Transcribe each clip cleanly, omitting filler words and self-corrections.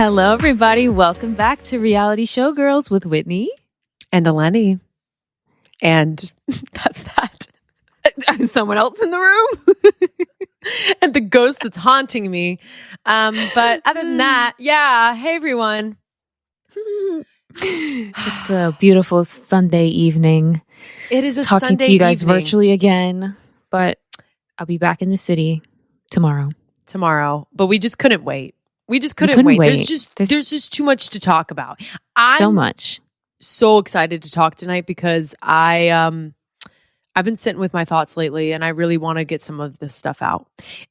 Hello, everybody. Welcome back to Reality Showgirls with Whitney and Eleni. And that's that. Someone else in the room. And the ghost that's haunting me. But other than that, yeah. Hey, everyone. It's a beautiful Sunday evening. It is a talking Sunday to you guys evening. Virtually again, but I'll be back in the city tomorrow. But we just couldn't wait. We just couldn't wait. There's just too much to talk about. So much. So excited to talk tonight because I've been sitting with my thoughts lately and I really want to get some of this stuff out.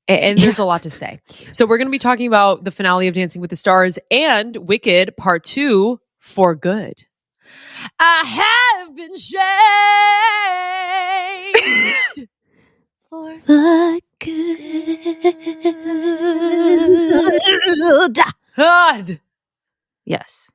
And there's a lot to say. So we're going to be talking about the finale of Dancing with the Stars and Wicked Part 2 for good. I have been changed for good. Yes.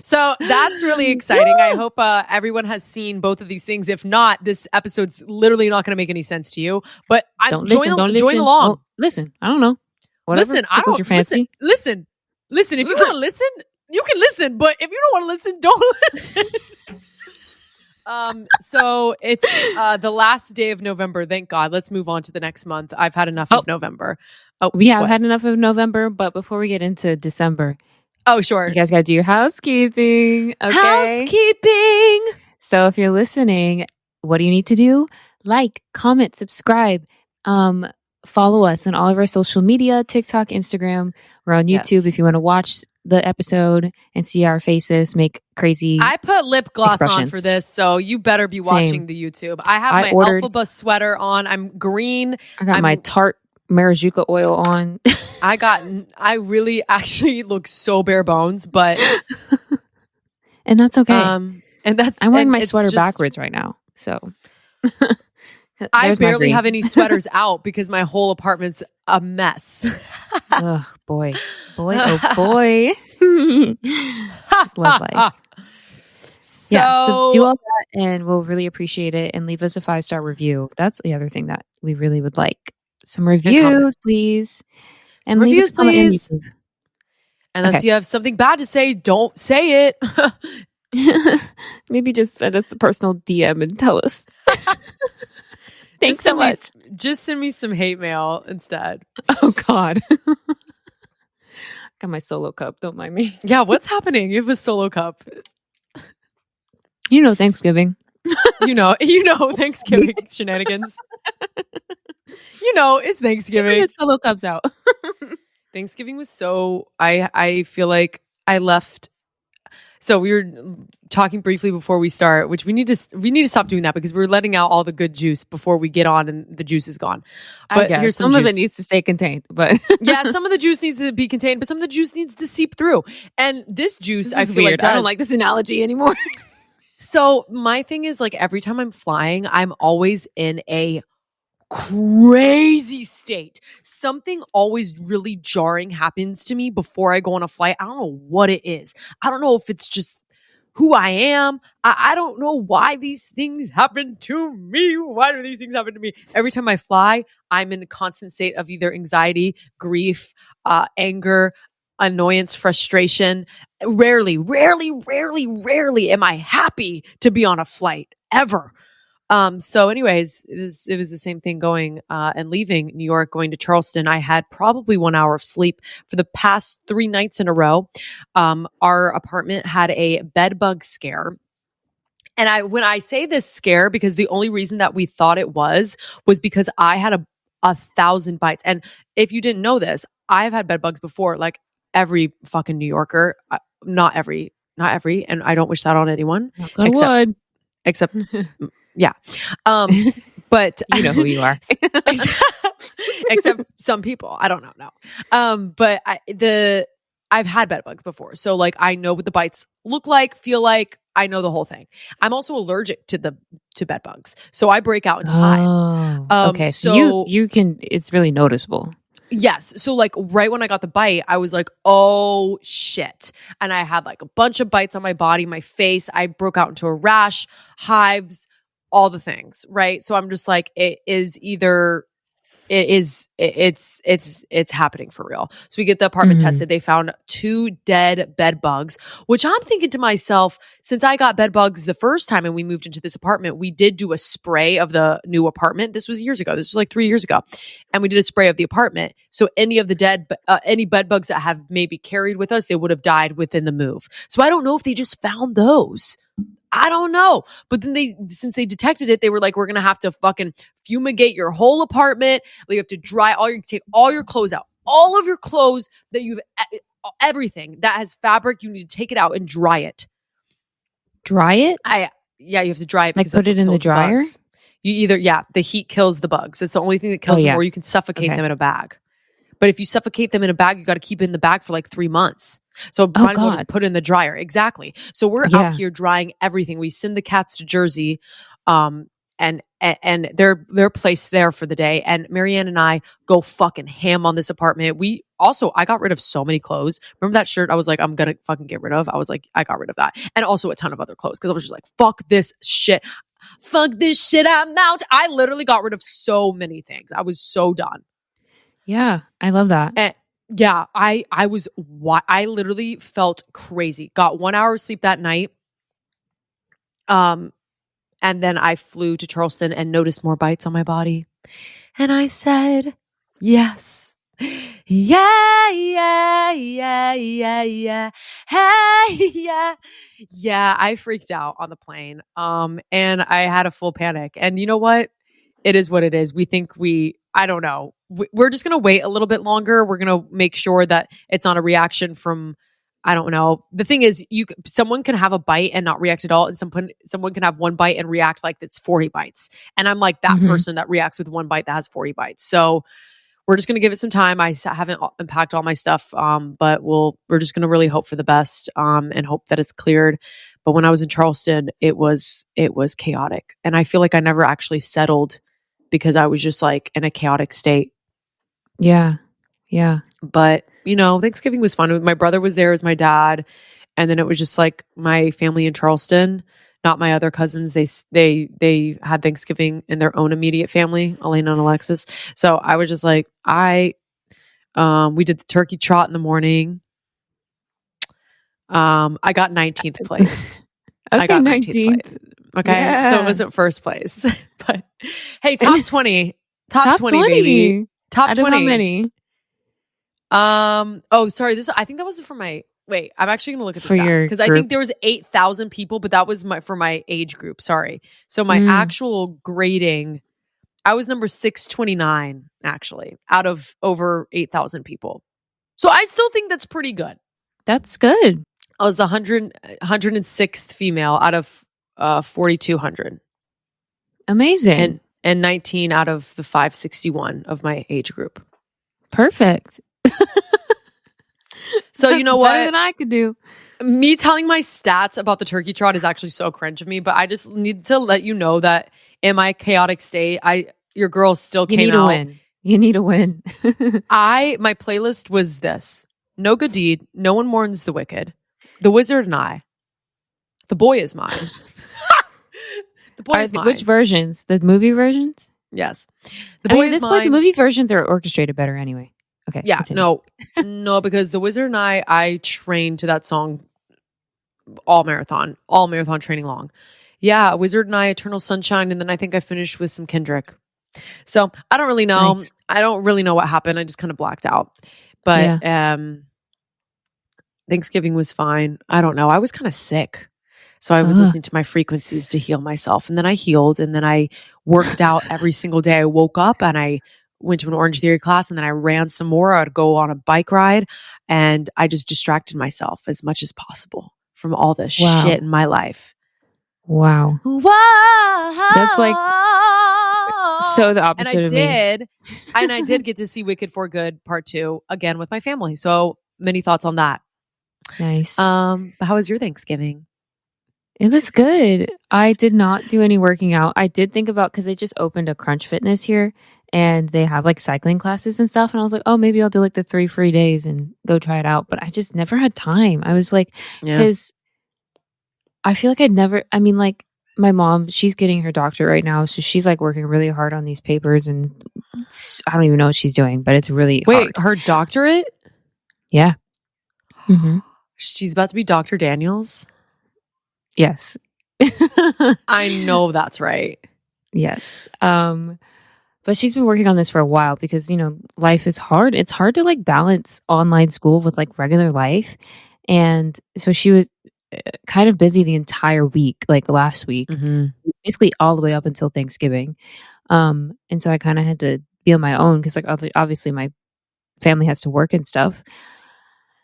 So that's really exciting. I hope everyone has seen both of these things. If not, this episode's literally not going to make any sense to you. But join along. Well, listen, I don't know. Whatever tickles your fancy. Listen. If you want to listen, you can listen. But if you don't want to listen, don't listen. So it's the last day of November. Thank God. Let's move on to the next month. I've had enough of November. We have had enough of November, but before we get into December. Oh, sure. You guys got to do your housekeeping. Okay? Housekeeping. So if you're listening, what do you need to do? Like, comment, subscribe. Follow us on all of our social media, TikTok, Instagram. We're on YouTube if you want to watch the episode and see our faces make crazy I put lip gloss expressions. On for this, so you better be watching the YouTube. I have my Alphaba sweater on. I'm green. I got my Tarte Marijuana oil on. I really actually look so bare bones, but and that's okay. And that's I'm wearing my sweater backwards right now, so I barely have any sweaters out because my whole apartment's a mess. Oh boy, oh boy. Just love life. So do all that, and we'll really appreciate it. And leave us a 5-star review. That's the other thing that we really would like. Some reviews, please. And reviews, please. Unless you have something bad to say, don't say it. Maybe just send us a personal DM and tell us. Thanks so much. Just send me some hate mail instead. Oh, God. Got my solo cup. Don't mind me. Yeah, what's happening? You have a solo cup. Thanksgiving. you know Thanksgiving shenanigans. It's Thanksgiving. Get solo cups out. Thanksgiving was so. I feel like I left. So we were talking briefly before we start, which we need to stop doing that because we're letting out all the good juice before we get on, and the juice is gone. But here's some of it needs to stay contained. But yeah, some of the juice needs to be contained, but some of the juice needs to seep through. And this juice, I feel like, I don't like this analogy anymore. So my thing is, like, every time I'm flying, I'm always in a crazy state. Something always really jarring happens to me before I go on a flight. I don't know what it is. I don't know if it's just who I am. I don't know why these things happen to me. Why do these things happen to me? Every time I fly, I'm in a constant state of either anxiety, grief, anger, annoyance, frustration. Rarely am I happy to be on a flight ever. So anyways, it was the same thing going and leaving New York, going to Charleston. I had probably 1 hour of sleep for the past 3 nights in a row. Our apartment had a bed bug scare. And when I say this scare, because the only reason that we thought it was because I had 1,000 bites. And if you didn't know this, I've had bed bugs before, like every fucking New Yorker. Not every, and I don't wish that on anyone. Except yeah. But you know who you are. except some people. I don't know. No. But I've had bed bugs before. So like I know what the bites look like, feel like. I know the whole thing. I'm also allergic to bed bugs. So I break out into hives. Okay. So you can, it's really noticeable. Yes. So like right when I got the bite, I was like, oh shit. And I had like a bunch of bites on my body, my face. I broke out into a rash, hives, all the things. Right. So I'm just like, it is either it's happening for real. So we get the apartment tested. They found 2 dead bed bugs, which I'm thinking to myself, since I got bed bugs the first time and we moved into this apartment, we did do a spray of the new apartment. This was years ago. This was like 3 years ago. And we did a spray of the apartment. So any of the any bed bugs that have maybe carried with us, they would have died within the move. So I don't know if they just found those. I don't know. But then since they detected it, they were like, we're going to have to fucking fumigate your whole apartment. You have to take all your clothes out, all of your clothes that everything that has fabric, you need to take it out and dry it. Dry it? Yeah, you have to dry it. Like put it in the dryer? The heat kills the bugs. It's the only thing that kills them, or you can suffocate them in a bag. But if you suffocate them in a bag, you got to keep it in the bag for like 3 months. So might as well just put it in the dryer. Exactly. So we're out here drying everything. We send the cats to Jersey, and they're placed there for the day. And Marianne and I go fucking ham on this apartment. I got rid of so many clothes. Remember that shirt I was like, I'm gonna fucking get rid of? I was like, I got rid of that. And also a ton of other clothes because I was just like, fuck this shit. Fuck this shit, I'm out. I literally got rid of so many things. I was so done. Yeah, I love that. And yeah, I literally felt crazy. Got 1 hour of sleep that night. And then I flew to Charleston and noticed more bites on my body. And I said, yes. Yeah, yeah, yeah, yeah, yeah. Hey, yeah. Yeah, I freaked out on the plane. And I had a full panic. And you know what? It is what it is. I don't know. We're just going to wait a little bit longer. We're going to make sure that it's not a reaction from, I don't know. The thing is, someone can have a bite and not react at all. And someone can have one bite and react like it's 40 bites. And I'm like that person that reacts with one bite that has 40 bites. So we're just going to give it some time. I haven't unpacked all my stuff, but we're just going to really hope for the best, and hope that it's cleared. But when I was in Charleston, it was chaotic. And I feel like I never actually settled because I was just like in a chaotic state. Yeah. Yeah. But, Thanksgiving was fun. My brother was there as my dad. And then it was just like my family in Charleston, not my other cousins. They had Thanksgiving in their own immediate family, Elena and Alexis. So I was just like, we did the turkey trot in the morning. I got 19th place. Okay, I got 19th. place. Okay. Yeah. So it wasn't first place, but hey, top 20, top 20, 20, baby. Top 20. How many? Oh, sorry. I think that was wait, I'm actually going to look at the stats because I think there was 8,000 people, but that was for my age group. Sorry. So my actual grading, I was number 629 actually out of over 8,000 people. So I still think that's pretty good. That's good. I was the 106th female out of 4,200. Amazing. And 19 out of the 561 of my age group. Perfect. So you know what? Better than I could do. Me telling my stats about the turkey trot is actually so cringe of me, but I just need to let you know that in my chaotic state, your girl still came out. You need a win. You need a win. My playlist was this: No Good Deed, No One Mourns the Wicked, The Wizard and I, The Boy Is Mine. The Boy Is Mine. Which versions? The movie versions? Yes. The Boy Is Mine. At this point, the movie versions are orchestrated better anyway. Okay. Yeah. Continue. No, because The Wizard and I trained to that song all marathon training long. Yeah. Wizard and I, Eternal Sunshine. And then I think I finished with some Kendrick. So I don't really know. Nice. I don't really know what happened. I just kind of blacked out. But Thanksgiving was fine. I don't know. I was kind of sick. So I was listening to my frequencies to heal myself. And then I healed. And then I worked out every single day. I woke up and I went to an Orange Theory class. And then I ran some more. I'd go on a bike ride. And I just distracted myself as much as possible from all this shit in my life. Wow. That's like so the opposite of me. And I did get to see Wicked for Good Part 2 again with my family. So many thoughts on that. Nice. But how was your Thanksgiving? It was good. I did not do any working out. I did think about, because they just opened a Crunch Fitness here and they have like cycling classes and stuff. And I was like, oh, maybe I'll do like the 3 free days and go try it out. But I just never had time. I was like, because I feel like like my mom, she's getting her doctorate right now. So she's like working really hard on these papers and I don't even know what she's doing, but it's really Wait, hard. her doctorate? Yeah. Mm-hmm. She's about to be Dr. Daniels? Yes. I know that's right. Yes. But she's been working on this for a while because, life is hard. It's hard to like balance online school with like regular life. And so she was kind of busy the entire week, like last week, basically all the way up until Thanksgiving. And so I kind of had to be on my own because like obviously my family has to work and stuff.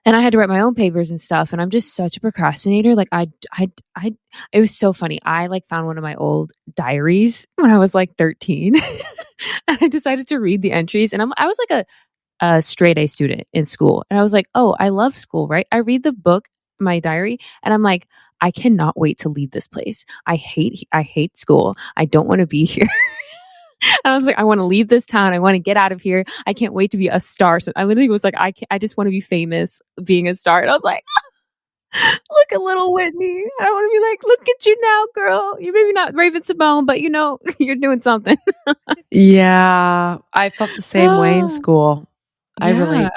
And I had to write my own papers and stuff. And I'm just such a procrastinator. Like it was so funny. I like found one of my old diaries when I was like 13 and I decided to read the entries. And I was like a straight A student in school. And I was like, oh, I love school, right? I read the book, my diary, and I'm like, I cannot wait to leave this place. I hate school. I don't want to be here. And I was like, I want to leave this town. I want to get out of here. I can't wait to be a star. So I literally was like, I just want to be famous being a star. And I was like, look at little Whitney. I want to be like, look at you now, girl. You're maybe not Raven Simone, but you're doing something. Yeah, I felt the same way in school. I Yeah,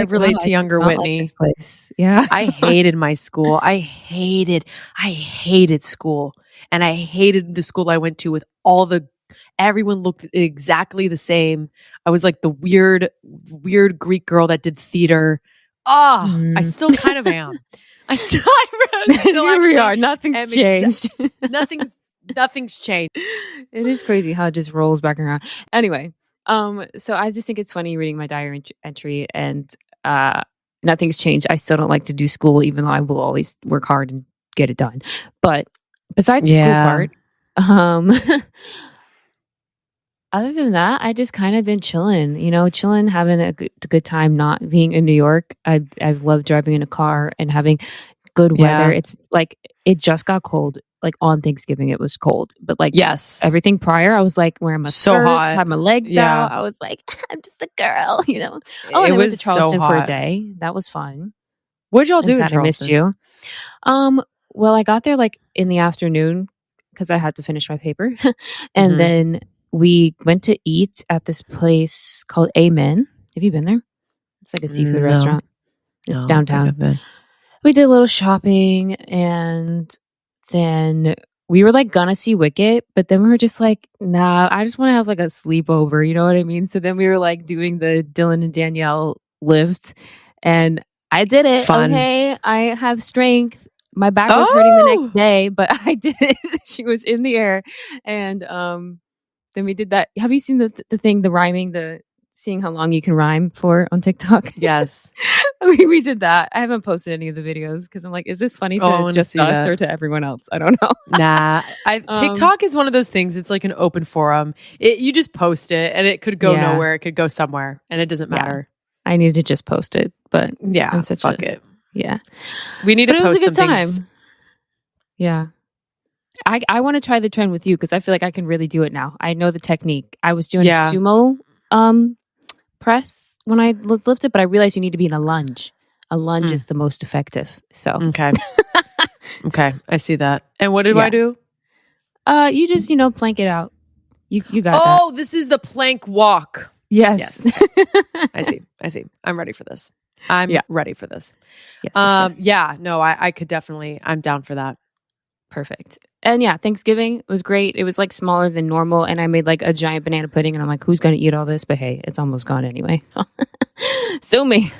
relate to younger not like Whitney. this place. Yeah. I hated my school. I hated school. And I hated the school I went to with everyone looked exactly the same. I was like the weird Greek girl that did theater. I still kind of am. I still Here we are. Nothing's changed. Nothing's changed. It is crazy how it just rolls back around. Anyway, so I just think it's funny reading my diary entry, and nothing's changed. I still don't like to do school, even though I will always work hard and get it done. But besides the school part, other than that, I just kind of been chilling, having a good time, not being in New York. I've loved driving in a car and having good weather. It's like, it just got cold. Like on Thanksgiving, it was cold, but like everything prior, I was like wearing my skirts, had my legs out. I was like, I'm just a girl, Oh, and I went to Charleston for a day. That was fun. What did y'all do in Charleston? I missed you. Well, I got there like in the afternoon because I had to finish my paper, and then we went to eat at this place called Amen. Have you been there? It's like a seafood restaurant. It's downtown. We did a little shopping, and then we were like gonna see Wicket, but then we were just like, nah, I just want to have like a sleepover. You know what I mean? So then we were like doing the Dylan and Danielle lift, and I did it. Fun. Okay, I have strength. My back was hurting the next day, but I did it. She was in the air, and then we did that. Have you seen the thing, the rhyming, seeing how long you can rhyme for on TikTok? Yes. We did that. I haven't posted any of the videos because I'm like, is this funny to just us or to everyone else? I don't know. Nah. TikTok is one of those things. It's like an open forum. You just post it and it could go nowhere. It could go somewhere and it doesn't matter. I need to just post it, but yeah, fuck it. Yeah. We need to post it was a good some time. things. Yeah. I want to try the trend with you because I feel like I can really do it now. I know the technique. I was doing sumo press when I lifted, but I realized you need to be in a lunge. A lunge is the most effective. So okay, I see that. And what do I do? You just plank it out. You got that. Oh, this is the plank walk. Yes. I see. I'm ready for this. I'm ready for this. Yes. Yeah. No, I could definitely. I'm down for that. Perfect. And yeah, Thanksgiving was great. It was like smaller than normal, and I made like a giant banana pudding, and I'm like, who's gonna eat all this? But hey, it's almost gone anyway. So me.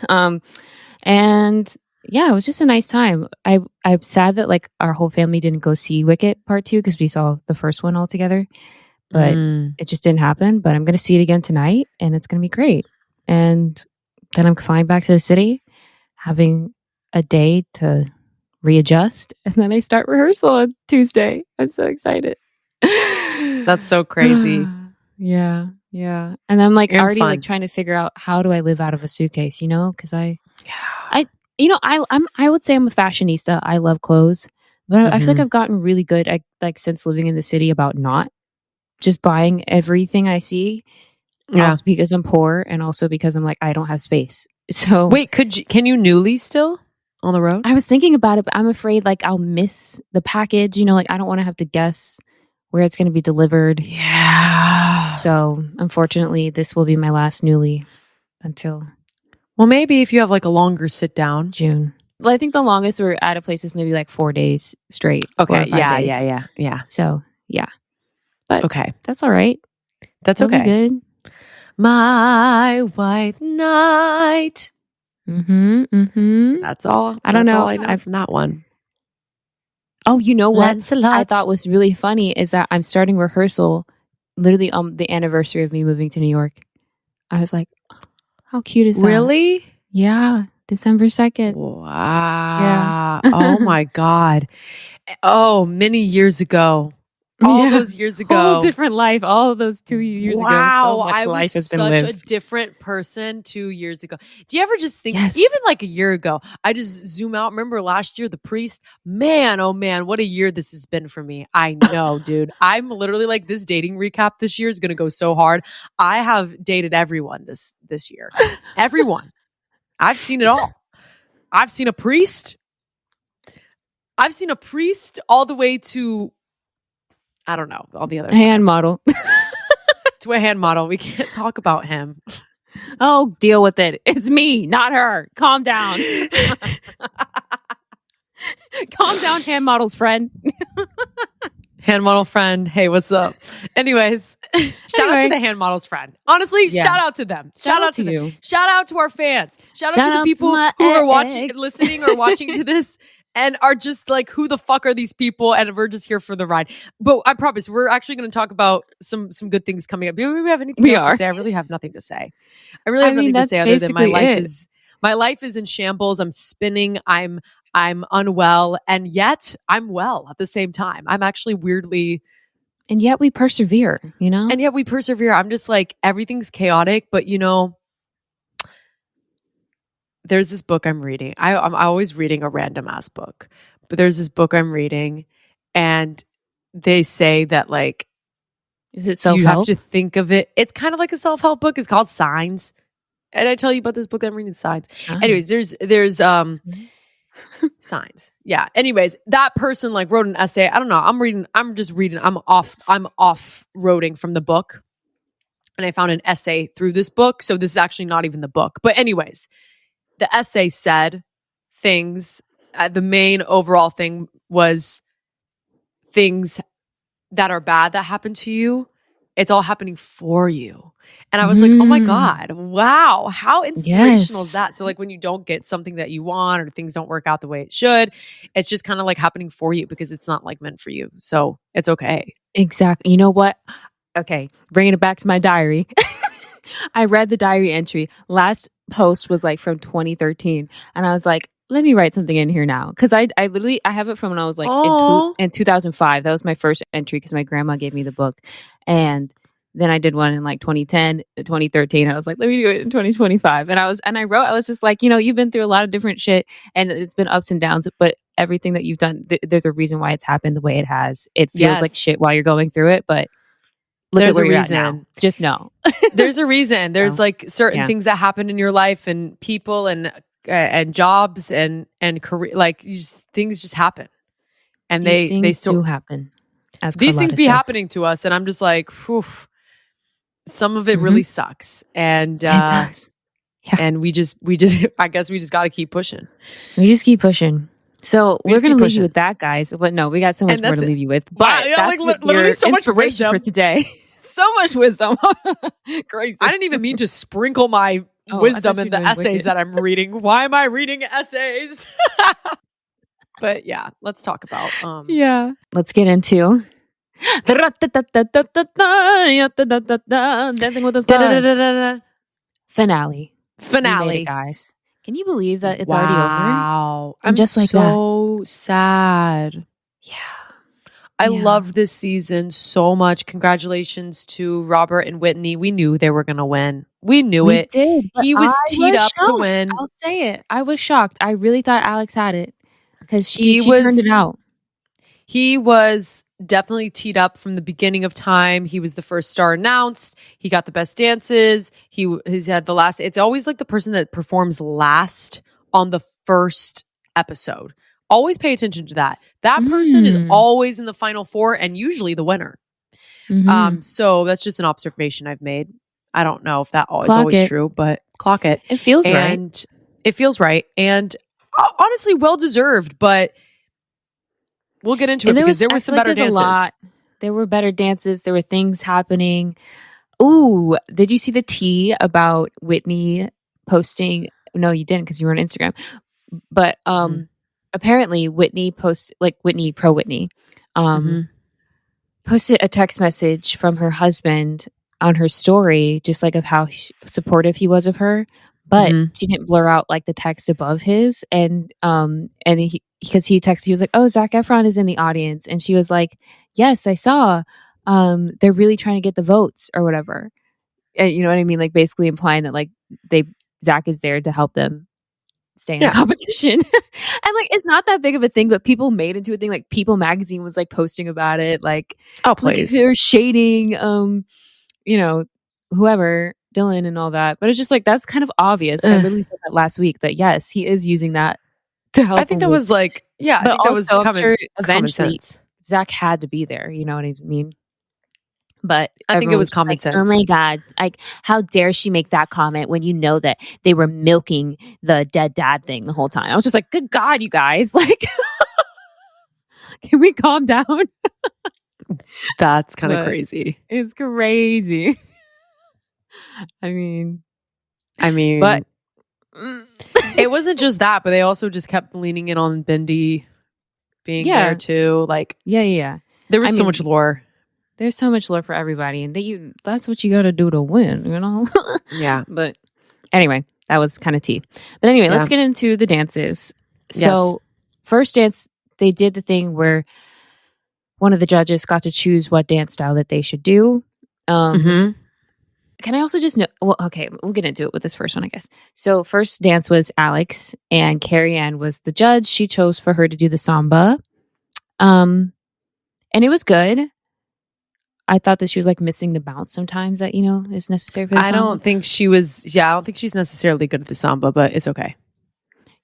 And yeah, it was just a nice time. I'm sad that like our whole family didn't go see Wicket Part 2 because we saw the first one all together, but it just didn't happen. But I'm gonna see it again tonight, and it's gonna be great. And then I'm flying back to the city, having a day to readjust, and then I start rehearsal on Tuesday. I'm so excited. That's so crazy. Yeah. And I'm like already like trying to figure out how do I live out of a suitcase, because I would say I'm a fashionista. I love clothes, but I feel like I've gotten really good at like since living in the city about not just buying everything I see. Also because I'm poor, and also because I'm like I don't have space. So wait, can you newly still on the road? I was thinking about it, but I'm afraid like I'll miss the package. Like I don't want to have to guess where it's going to be delivered. Yeah. So unfortunately, this will be my last newly until Well, maybe if you have like a longer sit down. June. Well, I think the longest we're at a place is maybe like 4 days straight. 4 Okay. or 5 days. Yeah. So yeah, but Okay. that's all right. That's That'll okay. be good. My white knight. That's all. I don't know. All I know from that one. Oh, you know what Lancelot. I thought was really funny is that I'm starting rehearsal literally on the anniversary of me moving to New York. I was like, how cute is that? Really? Yeah. December 2nd. Wow. Yeah. Oh my God. Oh, many years ago. All those years ago. Whole different life. All of those 2 years ago. So much life has been lived. I was such a different person 2 years ago. Do you ever just think, Yes. even like a year ago, I just zoom out. Remember last year, The Priest? Man, oh man, what a year this has been for me. I know, dude. I'm literally like, this dating recap this year is going to go so hard. I have dated everyone this year. Everyone. I've seen it all. I've seen a priest. I've seen a priest all the way to, I don't know, all the other hand model. To a hand model. We can't talk about him. Oh, deal with it. It's me, not her. Calm down. Calm down, hand model's friend. Hand model friend. Hey, what's up? Anyways, shout out to the hand model's friend. Honestly, shout out to them. Shout out to them. you. Shout out to our fans. Shout out to the people who are listening or watching to this and are just like, who the fuck are these people? And we're just here for the ride. But I promise, we're actually going to talk about some good things coming up. Do we have anything else to say? I really have nothing to say. I really have nothing to say other than my life is in shambles. I'm spinning. I'm unwell, and yet I'm well at the same time. I'm actually weirdly, and yet we persevere, you know? And yet we persevere. I'm just like, everything's chaotic, but you know, there's this book I'm reading. I'm always reading a random ass book, but there's this book I'm reading, and they say that like, is it self-help? You have to think of it. It's kind of like a self-help book. It's called Signs. And I tell you about this book that I'm reading, Signs. Anyways, there's Signs. Yeah. Anyways, that person like wrote an essay. I don't know. I'm just reading. I'm off-roading from the book. And I found an essay through this book. So this is actually not even the book. But anyways, the essay said things. The main overall thing was things that are bad that happen to you. It's all happening for you. And I was like, oh my God, wow. How inspirational is that? So like when you don't get something that you want or things don't work out the way it should, it's just kind of like happening for you because it's not like meant for you. So it's okay. Exactly. You know what? Okay. Bringing it back to my diary. I read the diary entry. Last post was like from 2013. And I was like, let me write something in here now. Cause I literally, I have it from when I was like in 2005. That was my first entry because my grandma gave me the book. And then I did one in like 2010, 2013. I was like, let me do it in 2025. And I was just like, you know, you've been through a lot of different shit and it's been ups and downs, but everything that you've done, there's a reason why it's happened the way it has. It feels like shit while you're going through it, but there's a reason. Just know. There's a reason. There's like certain things that happen in your life and people and jobs and career, like things just happen. And they still do happen. As these Carlotta things be says. happening to us. And I'm just like, phew, some of it really sucks. And, it does. Yeah. And we just, I guess we just got to keep pushing. We just keep pushing. So we're going to leave you with that, guys. But no, we got so much more to leave you with. But that's like, literally so much inspiration for today. So much wisdom. Crazy. I didn't even mean to sprinkle my wisdom in the essays that I'm reading. Why am I reading essays? But yeah, let's talk about. Let's get into Dancing with the Stars finale. We made it, guys. Can you believe that it's already over? Wow, I'm just like so sad. Yeah. I love this season so much. Congratulations to Robert and Whitney. We knew they were going to win. We knew it. Did, he was teed up to win. I'll say it. I was shocked. I really thought Alex had it because she turned it out. He was definitely teed up from the beginning of time. He was the first star announced. He got the best dances. He's had the last. It's always like the person that performs last on the first episode. Always pay attention to that. That person is always in the final four and usually the winner. So that's just an observation I've made. I don't know if that is Clock always it. true, but clock it. It feels right. And it feels right. And honestly, well deserved, but we'll get into it because there were some better dances. There were better dances. There were things happening. Ooh, did you see the tea about Whitney posting? No, you didn't because you were on Instagram. But apparently Whitney pro Whitney, posted a text message from her husband on her story, just like of how supportive he was of her. But she didn't blur out like the text above his, and because he texted, he was like, "Oh, Zac Efron is in the audience," and she was like, "Yes, I saw. They're really trying to get the votes or whatever." And you know what I mean? Like basically implying that like Zac is there to help them stay in the competition. And like it's not that big of a thing, but people made into a thing. Like People magazine was like posting about it. Like, oh please, they're shading whoever, Dylan and all that. But it's just like that's kind of obvious. I literally said that last week that yes, he is using that to help. I think that was like I think that was common sense. Zac had to be there, you know what I mean? But I think it was common sense. Oh my God, like how dare she make that comment when you know that they were milking the dead dad thing the whole time? I was just like, good God, you guys, like can we calm down? That's kind of crazy. It's crazy. I mean, but it wasn't just that, but they also just kept leaning in on Bindi being there too. Like, yeah. There was so much lore. There's so much lore for everybody, and that's what you got to do to win, you know? Yeah. But anyway, that was kind of tea. But anyway, let's get into the dances. So first dance, they did the thing where one of the judges got to choose what dance style that they should do. Can I also just know? Well, okay, we'll get into it with this first one, I guess. So first dance was Alex, and Carrie Ann was the judge. She chose for her to do the samba. And it was good. I thought that she was like missing the bounce sometimes that, is necessary for the samba. I don't think she's necessarily good at the samba, but it's okay.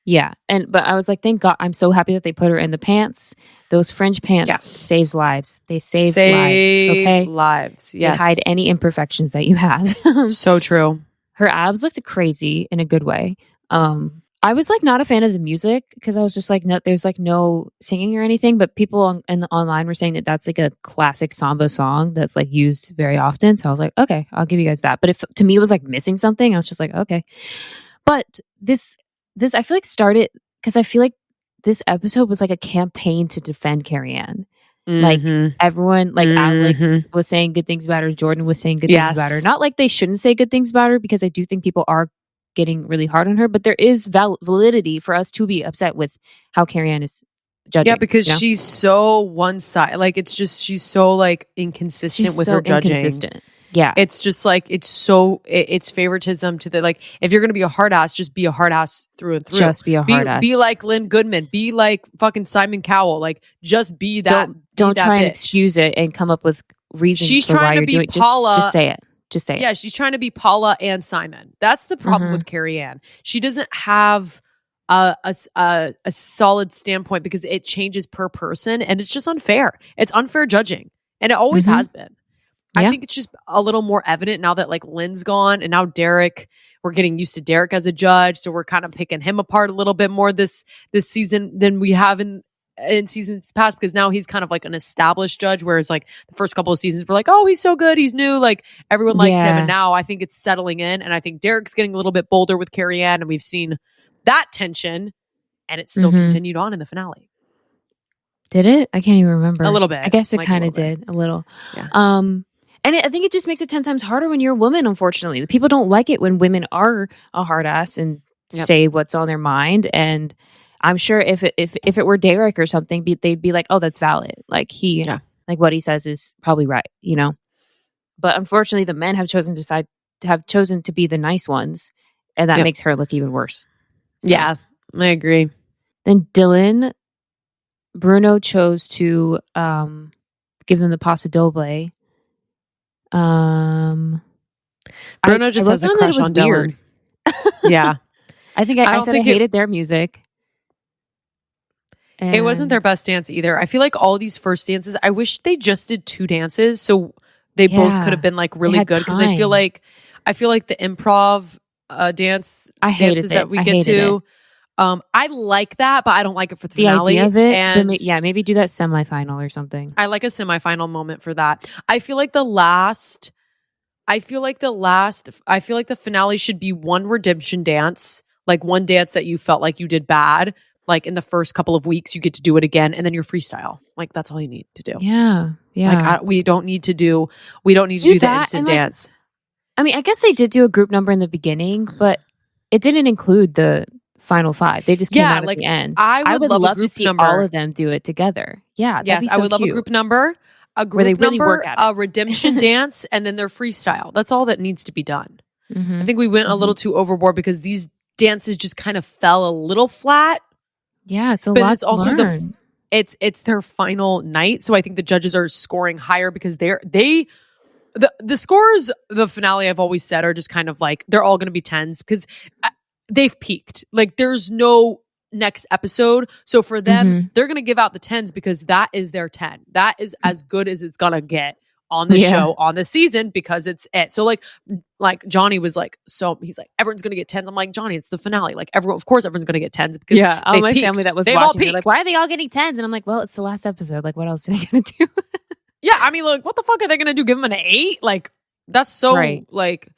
Yeah. But I was like, thank God. I'm so happy that they put her in the pants. Those fringe pants saves lives. They save lives. Okay. Lives. Yes. They hide any imperfections that you have. So true. Her abs looked crazy in a good way. I was like not a fan of the music because I was just like, there's like no singing or anything, but people online were saying that that's like a classic samba song that's like used very often. So I was like, okay, I'll give you guys that. But if to me it was like missing something, I was just like, okay. But this I feel like started because I feel like this episode was like a campaign to defend Carrie Ann. Like everyone, like Alex was saying good things about her, Jordan was saying good things about her. Not like they shouldn't say good things about her because I do think people are getting really hard on her, but there is validity for us to be upset with how Carrie Ann is judging. Yeah, because she's so one side. Like it's just she's so like inconsistent with her judging. Inconsistent. Yeah, it's just like it's favoritism to the like. If you're gonna be a hard ass, just be a hard ass through and through. Just be a hard ass. Be like Lynn Goodman. Be like fucking Simon Cowell. Like just be that. Don't try and excuse it and come up with reasons. She's for trying why to you're be doing it. Paula. Just say it. Just say it. Yeah, she's trying to be Paula and Simon. That's the problem with Carrie Ann. She doesn't have a solid standpoint because it changes per person, and it's just unfair. It's unfair judging, and it always has been. I think it's just a little more evident now that like Lynn's gone, and now Derek. We're getting used to Derek as a judge, so we're kind of picking him apart a little bit more this season than we have in seasons past, because now he's kind of like an established judge, whereas like the first couple of seasons we're like, oh, he's so good, he's new, like everyone likes him, and now I think it's settling in, and I think Derek's getting a little bit bolder with Carrie Ann, and we've seen that tension, and it still continued on in the finale. Did it? I can't even remember. A little bit. I guess it like kind of did a little. Yeah. And I think it just makes it 10 times harder when you're a woman, unfortunately. The people don't like it when women are a hard ass and say what's on their mind. And I'm sure if it were Derek or something, they'd be like, oh, that's valid. Like like what he says is probably right, you know? But unfortunately, the men have chosen to be the nice ones. And that makes her look even worse. So. Yeah, I agree. Then Bruno chose to give them the Paso Doble. Bruno just has a crush on Dylan. Yeah. I think I said I hated their music. It wasn't their best dance either. I feel like all these first dances, I wish they just did 2 dances. So They both could have been like really good because I feel time. like the improv dances that we get to. I like that, but I don't like it for the finale. idea of it, And maybe do that semifinal or something. I like a semifinal moment for that. I feel like the finale should be one redemption dance, like one dance that you felt like you did bad. Like in the first couple of weeks, you get to do it again, and then your freestyle. Like that's all you need to do. Yeah. Like we don't need to do the instant dance. I mean, I guess they did do a group number in the beginning, but it didn't include the final 5. They just came out at the end. I would love to see all of them do it together. Yeah. Yes, I would love a group number. Where they really work at it. A redemption dance, and then their freestyle. That's all that needs to be done. I think we went a little too overboard because these dances just kind of fell a little flat. Yeah, it's a lot. It's also it's their final night, so I think the judges are scoring higher because the scores. The finale, I've always said, are just kind of like they're all going to be 10s because they've peaked. Like there's no next episode, so for them, they're going to give out the 10s because that is their 10. That is as good as it's gonna get on the show, on the season, because it's it. So like Johnny was like, so he's like, everyone's gonna get 10s. I'm like, Johnny, it's the finale. Like of course everyone's gonna get 10s because my peaked. family that was watching, they're like, why are they all getting 10s? And I'm like, well, it's the last episode. Like, what else are they gonna do? Yeah, I mean, like, what the fuck are they gonna do? Give them an 8? Like, that's so like,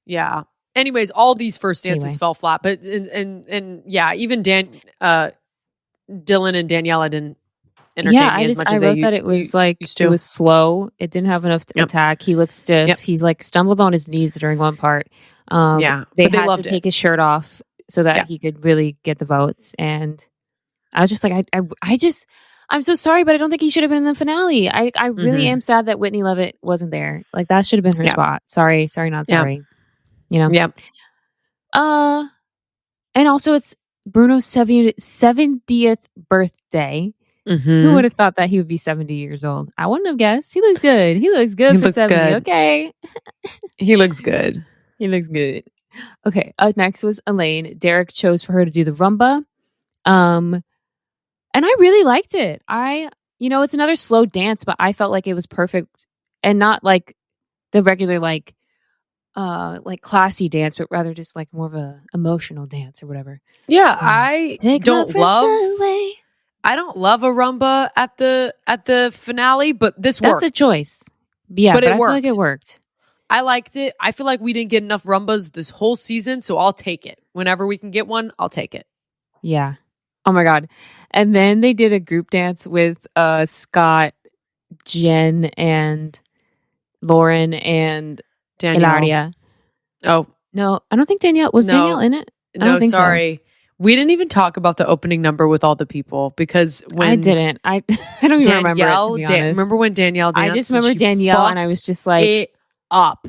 yeah. Anyways, all these first dances fell flat, but and yeah, even Dylan and Daniela didn't entertain me as much as they wrote that it was it was slow. It didn't have enough attack. He looked stiff. Yep. He like stumbled on his knees during one part. They had to take his shirt off so that he could really get the votes. And I was just like, I'm so sorry, but I don't think he should have been in the finale. I really am sad that Whitney Levitt wasn't there. Like that should have been her spot. Sorry, not sorry. You know? Yeah. And also it's Bruno's 70th birthday. Who would have thought that he would be 70 years old? I wouldn't have guessed. He looks good. He looks good for 70. Good. Okay. He looks good. He looks good. Okay. Next was Elaine. Derek chose for her to do the rumba. And I really liked it. It's another slow dance, but I felt like it was perfect and not like the regular like classy dance, but rather just like more of a emotional dance or whatever. Yeah, I don't love a rumba at the finale, but this worked. That's a choice. Yeah, but I feel like it worked. I liked it. I feel like we didn't get enough rumbas this whole season, so I'll take it. Whenever we can get one, I'll take it. Yeah. Oh my God. And then they did a group dance with Scott, Jen, and Lauren and Ilaria. Oh. No, I don't think Danielle was Danielle in it. No, sorry. So. We didn't even talk about the opening number with all the people because when I didn't. I don't even remember it, to be honest. Remember when Danielle danced? I just remember Danielle and I was just like, it up.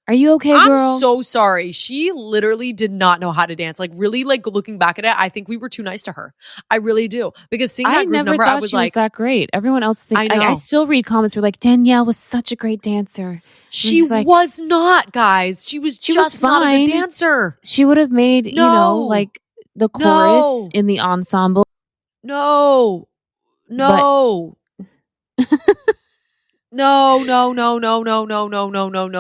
Are you okay, girl? I'm so sorry. She literally did not know how to dance. Like really, like looking back at it, I think we were too nice to her. I really do. Because seeing that group number, I was like, was that great. Everyone else thinks. I still read comments where like Danielle was such a great dancer. She was not, guys. She was just not a good dancer. She would have made like the chorus in the ensemble. No. No. No.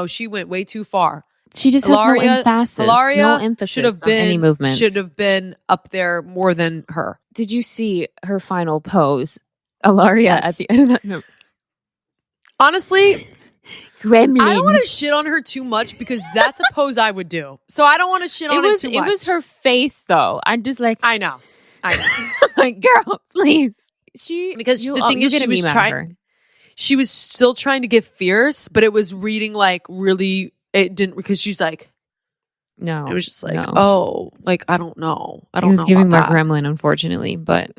She went way too far. She just has no emphasis. No emphasis should have been any movements. Should have been up there more than her. Did you see her final pose, Ilaria, at the end of that note? Honestly, Gremlin. I don't want to shit on her too much because that's a pose I would do. So I don't want to shit on it too much. It was her face, though. I'm just like, I know. Like, girl, please. Because the thing is, she was trying. She was still trying to get fierce, but it was reading like really. It didn't because she's like, no. It was just like, oh, like I don't know. I don't know. It was giving my gremlin, unfortunately, but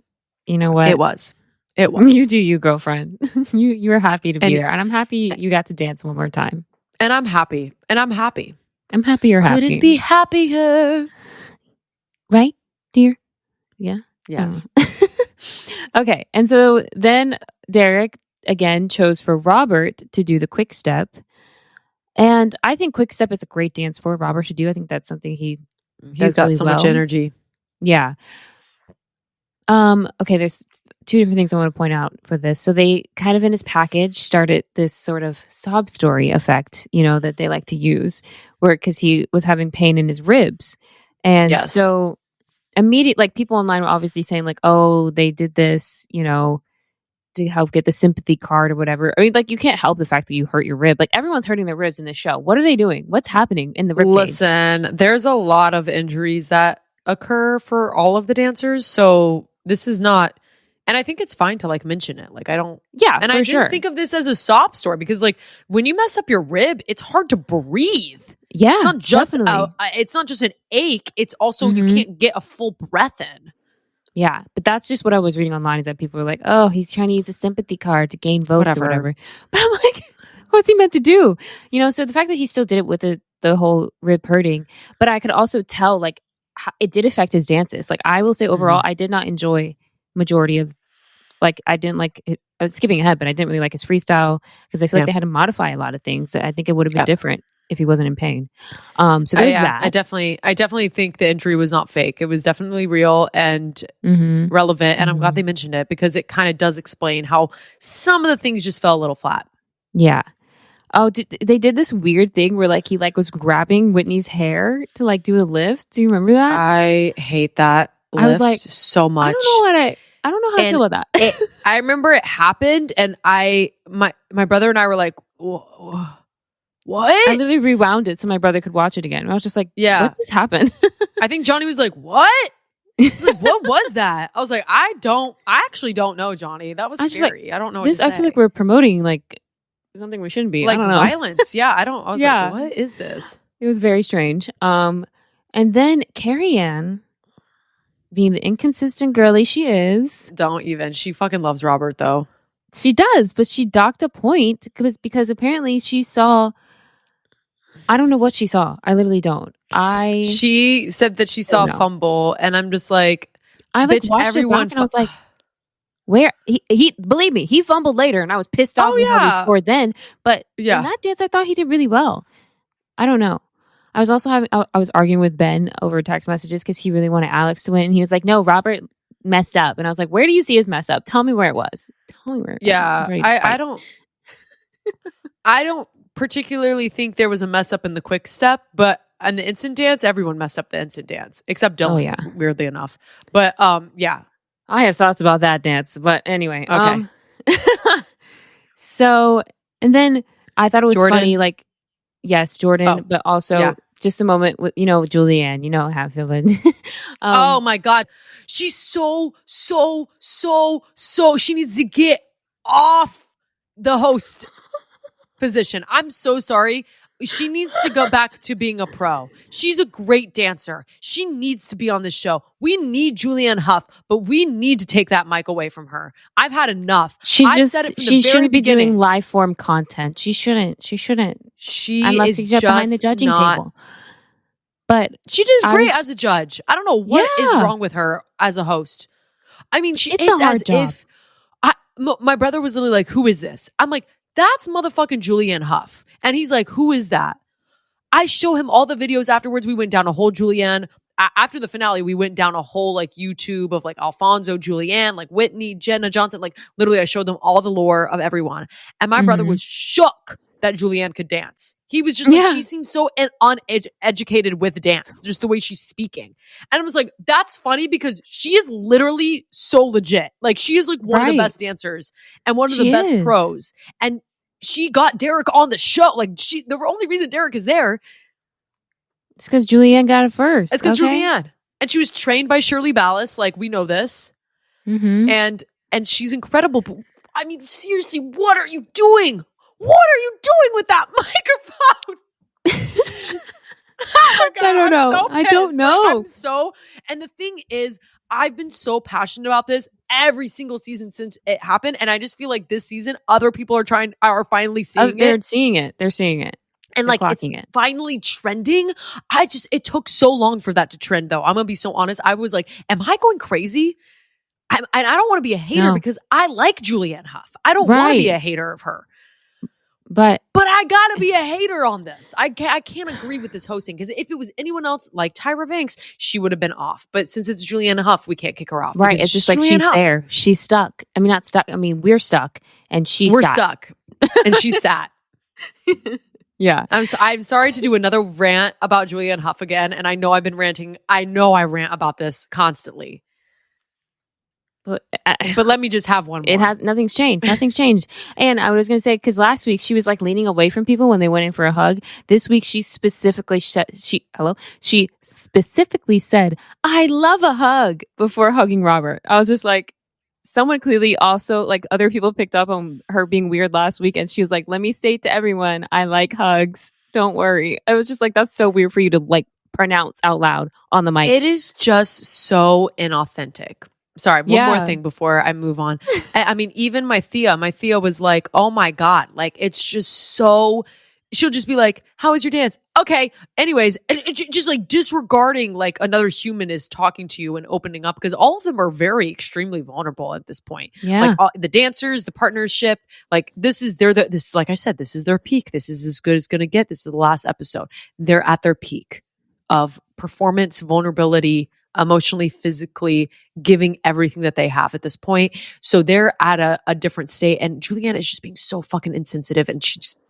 you know what? It was. You do you, girlfriend. you were happy to be there, and I'm happy you got to dance one more time. And I'm happy. I'm happy you're happy. Couldn't be happier, right, dear? Yeah. Yes. Okay, and so then Derek again chose for Robert to do the quick step. And I think quick step is a great dance for Robert to do. I think that's something he's got really so much energy. Yeah. Okay, there's two different things I want to point out for this. So they kind of in his package started this sort of sob story effect, that they like to use, where because he was having pain in his ribs, and so immediate like people online were obviously saying like, oh, they did this, to help get the sympathy card or whatever. I mean, like you can't help the fact that you hurt your rib. Like everyone's hurting their ribs in this show. What are they doing? What's happening in the rib cage? Listen, there's a lot of injuries that occur for all of the dancers, so this is not. And I think it's fine to like mention it. Like I don't. Yeah, and I didn't think of this as a sob story because like when you mess up your rib, it's hard to breathe. Yeah, it's not just it's not just an ache. It's also you can't get a full breath in. Yeah, but that's just what I was reading online is that people were like, oh, he's trying to use a sympathy card to gain votes or whatever. But I'm like, what's he meant to do? So the fact that he still did it with the whole rib hurting, but I could also tell like it did affect his dances. Like I will say overall, I did not enjoy majority of, like I didn't like, I was skipping ahead, but I didn't really like his freestyle because I feel like they had to modify a lot of things. I think it would have been different if he wasn't in pain. So there's that. I definitely think the injury was not fake. It was definitely real and relevant. And I'm glad they mentioned it because it kind of does explain how some of the things just fell a little flat. Yeah. Oh, they did this weird thing where like he like was grabbing Whitney's hair to like do a lift. Do you remember that? I hate that lift I was like so much. I don't know how I feel about that. I remember it happened and my brother and I were like, whoa. What? I literally rewound it so my brother could watch it again. I was just like, what just happened? I think Johnny was like, what? Like, what was that? I was like, I actually don't know, Johnny. That was scary. I don't know what to say. I feel like we're promoting like something we shouldn't be. Like I don't know. Violence. Yeah, I was like, what is this? It was very strange. And then Carrie Ann, being the inconsistent girly she is. Don't even. She fucking loves Robert though. She does, but she docked a point because apparently she saw, I don't know what she saw. I literally don't. She said that she saw a fumble, and I'm just like, I like watched it back and I was like, where he believe me, he fumbled later, and I was pissed off with how he scored then. But in that dance, I thought he did really well. I don't know. I was also I was arguing with Ben over text messages because he really wanted Alex to win, and he was like, no, Robert messed up, and I was like, where do you see his mess up? Tell me where it was. Tell me where it was. I don't particularly think there was a mess up in the quick step, but in the instant dance, everyone messed up the instant dance except Dylan, weirdly enough. But I have thoughts about that dance, but anyway. Okay. So, and then I thought it was funny, like, yes, Jordan, but also just a moment with, Julianne, how I feel. But oh my God. She's so she needs to get off the host position. I'm so sorry. She needs to go back to being a pro. She's a great dancer. She needs to be on this show. We need Julianne Hough, but we need to take that mic away from her. I've had enough. She shouldn't be doing live form content. She shouldn't. She unless she's behind the judging table. But she does great as a judge. I don't know what is wrong with her as a host. I mean, it's a hard job. My brother was literally like, "Who is this?" I'm like, "That's motherfucking Julianne Hough." And he's like, who is that? I show him all the videos afterwards. We went down a whole Julianne. After the finale, we went down a whole like YouTube of like Alfonso, Julianne, like Whitney, Jenna Johnson. Like literally I showed them all the lore of everyone. And my brother was shook that Julianne could dance. He was just like, she seems so uneducated with dance, just the way she's speaking. And I was like, that's funny because she is literally so legit. Like she is like one of the best dancers and one of the best pros. And she got Derek on the show. Like the only reason Derek is there, it's because Julianne got it first. It's because Julianne, and she was trained by Shirley Ballas. Like we know this, and she's incredible. But I mean, seriously, what are you doing? What are you doing with that microphone? Oh my God, I don't know. So I don't know. Like, and the thing is, I've been so passionate about this every single season since it happened. And I just feel like this season, other people are finally seeing it. They're seeing it. They're seeing it. And like, it's finally trending. It took so long for that to trend though. I'm going to be so honest. I was like, am I going crazy? And I don't want to be a hater because I like Julianne Hough. I don't want to be a hater of her. But I gotta be a hater on this. I can't agree with this hosting, because if it was anyone else like Tyra Banks, she would have been off. But since it's Julianne Hough, we can't kick her off. Right. It's just like Julianne she's Hough. there. She's stuck. I mean, not stuck. I mean, we're stuck and We're sat. stuck. And she sat. Yeah. I'm sorry to do another rant about Julianne Hough again. And I know I've been ranting. I know I rant about this constantly. But let me just have one more. Nothing's changed. Nothing's changed. And I was going to say, because last week she was like leaning away from people when they went in for a hug. This week she specifically said, I love a hug before hugging Robert. I was just like, someone clearly also, like, other people picked up on her being weird last week. And she was like, let me state to everyone, I like hugs. Don't worry. I was just like, that's so weird for you to like pronounce out loud on the mic. It is just so inauthentic. Sorry, one more thing before I move on. I mean, even my Thea was like, oh my God, like, it's just so, she'll just be like, how was your dance? Okay. Anyways, and just like disregarding like another human is talking to you and opening up, because all of them are very extremely vulnerable at this point. Yeah. Like the dancers, the partnership, like this, like I said, this is their peak. This is as good as going to get. This is the last episode. They're at their peak of performance, vulnerability, emotionally, physically giving everything that they have at this point. So they're at a different state. And Julianne is just being so fucking insensitive. And she just,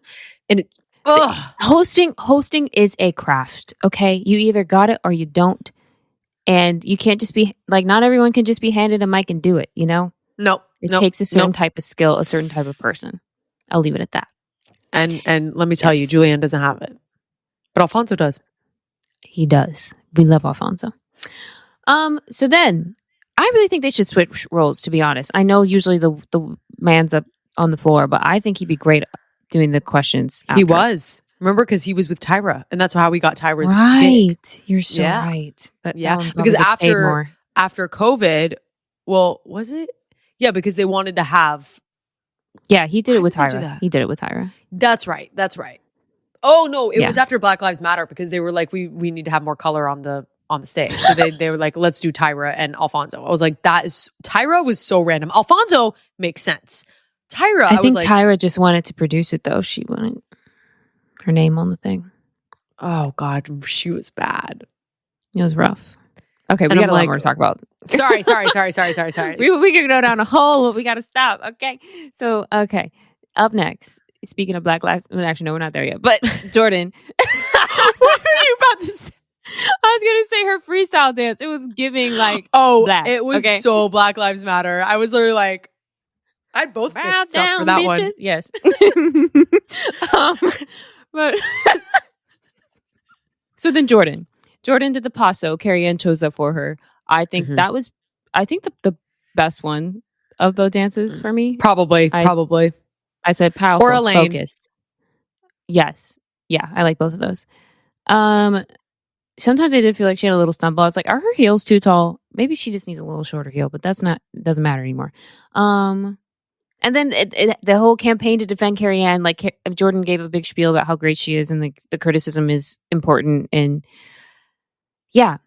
and it, hosting is a craft. Okay. You either got it or you don't. And you can't just be like, not everyone can just be handed a mic and do it, you know? No. It takes a certain type of skill, a certain type of person. I'll leave it at that. And let me tell you, Julianne doesn't have it. But Alfonso does. He does. We love Alfonso. So then I really think they should switch roles, to be honest. I know usually the man's up on the floor, but I think he'd be great doing the questions after. He was. Remember, because he was with Tyra, and that's how we got Tyra's right. gig. You're so right. But because after COVID, well, was it? Yeah, because they wanted to have. Yeah, he did it with Tyra. He did it with Tyra. That's right. Oh no, it was after Black Lives Matter, because they were like, we need to have more color on the stage. So they were like, let's do Tyra and Alfonso. I was like, Tyra was so random. Alfonso makes sense. Tyra, I think Tyra just wanted to produce it though. She wanted her name on the thing. Oh God, she was bad. It was rough. Okay, we got a lot more to talk about. Sorry. We could go down a hole, but we got to stop. Okay. So, up next, speaking of Black Lives, actually, no, we're not there yet. But Jordan, what are you about to say? I was gonna say her freestyle dance. It was giving like black. It was so Black Lives Matter. I was literally like, I had both fists up for that bitches. One. Yes. But so then Jordan did the paso. Carrie Ann chose that for her. I think that was, the best one of the dances for me. Probably. I said powerful, or Elaine. Focused. Yes. Yeah, I like both of those. Sometimes I did feel like she had a little stumble. I was like, are her heels too tall? Maybe she just needs a little shorter heel, but doesn't matter anymore. And then the whole campaign to defend Carrie Ann, like Jordan gave a big spiel about how great she is and the criticism is important. And yeah.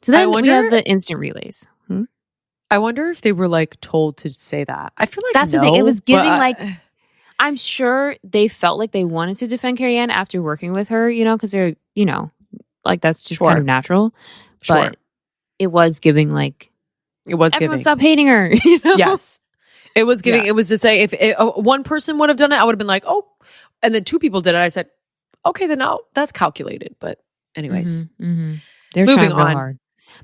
So then we have the instant relays. I wonder if they were like told to say that. I feel like that's the thing. It was giving like, I'm sure they felt like they wanted to defend Carrie Ann after working with her, because they're, like that's just kind of natural. But it was giving like, everyone stop hating her. Yes. It was giving, it was to say if one person would have done it, I would have been like, oh, and then two people did it. I said, okay, then now that's calculated. But anyways, they're moving on. Hard.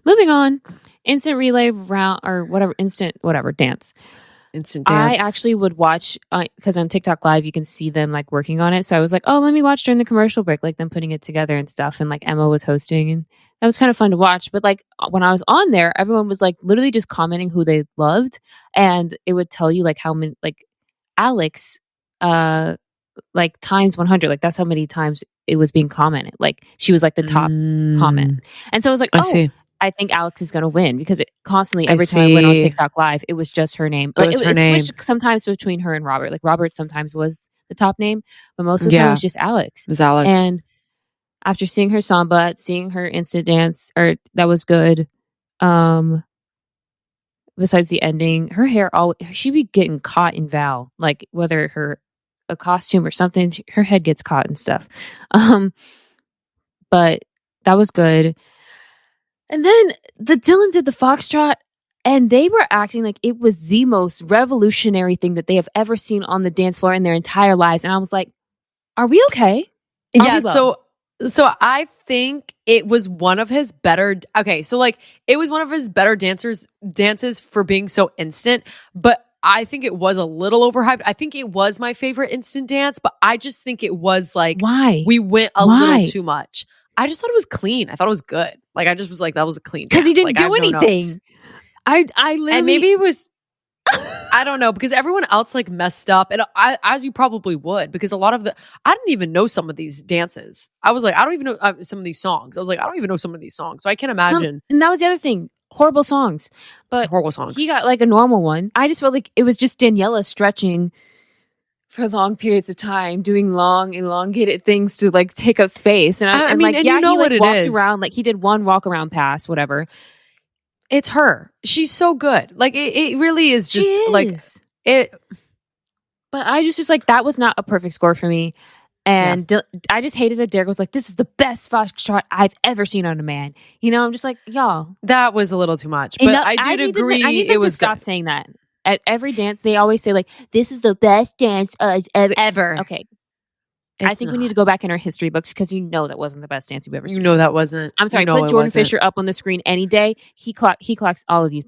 Moving on. Instant relay round or whatever, dance. Instant dance. I actually would watch because on TikTok Live you can see them like working on it. So I was like, oh, let me watch during the commercial break, like them putting it together and stuff. And like Emma was hosting, and that was kind of fun to watch. But like when I was on there, everyone was like literally just commenting who they loved, and it would tell you like how many, like Alex, like times 100, like that's how many times it was being commented. Like she was like the top comment, and so I was like, I think Alex is going to win because it constantly, every time I went on TikTok Live, it was just her name. Like, it switched sometimes between her and Robert. Like Robert sometimes was the top name, but most of the time it was just Alex. It was Alex. And after seeing her samba, seeing her instant dance, that was good. besides the ending, her hair she be getting caught in Val, like whether a costume or something, her head gets caught and stuff. But that was good. And then the Dylan did the foxtrot, and they were acting like it was the most revolutionary thing that they have ever seen on the dance floor in their entire lives. And I was like, are we okay? Yeah, so I think it was one of his better. Okay, so like it was one of his better dances for being so instant, but I think it was a little overhyped. I think it was my favorite instant dance, but I just think it was like why we went a little too much. I just thought it was clean. I thought it was good. Like I just was like that was a clean because he didn't like, do anything. I literally, and maybe it was. I don't know, because everyone else like messed up, and as you probably would, because a lot of I didn't even know some of these dances. I was like, I don't even know some of these songs. I was like, I don't even know some of these songs, so I can't imagine. And that was the other thing, horrible songs. But horrible songs. He got like a normal one. I just felt like it was just Daniela stretching for long periods of time, doing long, elongated things to like take up space. And I mean, like, yeah, you know he like walked around, like he did one walk around pass, whatever. It's her. She's so good. Like it really is just like it. But I just like that was not a perfect score for me. And I just hated that Derek was like, this is the best foxtrot I've ever seen on a man. You know, I'm just like, y'all. That was a little too much. But I did agree. I need them to stop saying that. At every dance, they always say like, this is the best dance ever. Okay. I think we need to go back in our history books because you know that wasn't the best dance you've ever seen. You know that wasn't. I'm sorry, put Jordan Fisher up on the screen any day. He clocks all of these.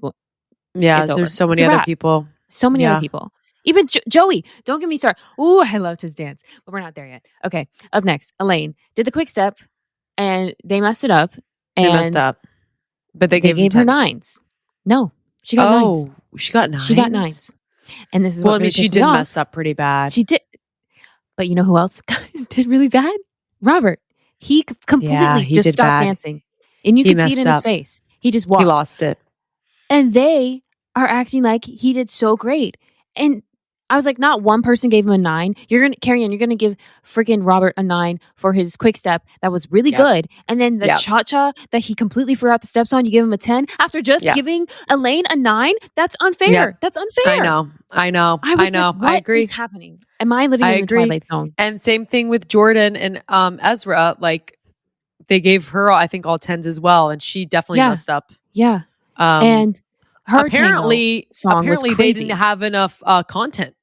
Yeah, there's so many other people. So many other people. Even Joey. Don't get me started. Ooh, I loved his dance. But we're not there yet. Okay, up next, Elaine did the quick step, and they messed it up. But they gave her 9s. No, she got 9s. Oh, she got 9s? She got 9s. And this is well, I mean, she did mess up pretty bad. She did. But you know who else did really bad? Robert. He completely just stopped dancing. And you could see it in his face. He just walked. He lost it. And they are acting like he did so great. And I was like, not one person gave him a 9. You're going to give freaking Robert a 9 for his quick step. That was really good. And then the cha-cha that he completely forgot the steps on, you give him a 10 after just giving Elaine a 9. That's unfair. That's unfair. I know. Like, what I agree. What is happening? Am I living in the Twilight Zone? And same thing with Jordan and Ezra. Like they gave her, I think, all 10s as well. And she definitely messed up. Yeah. And her apparently they didn't have enough content.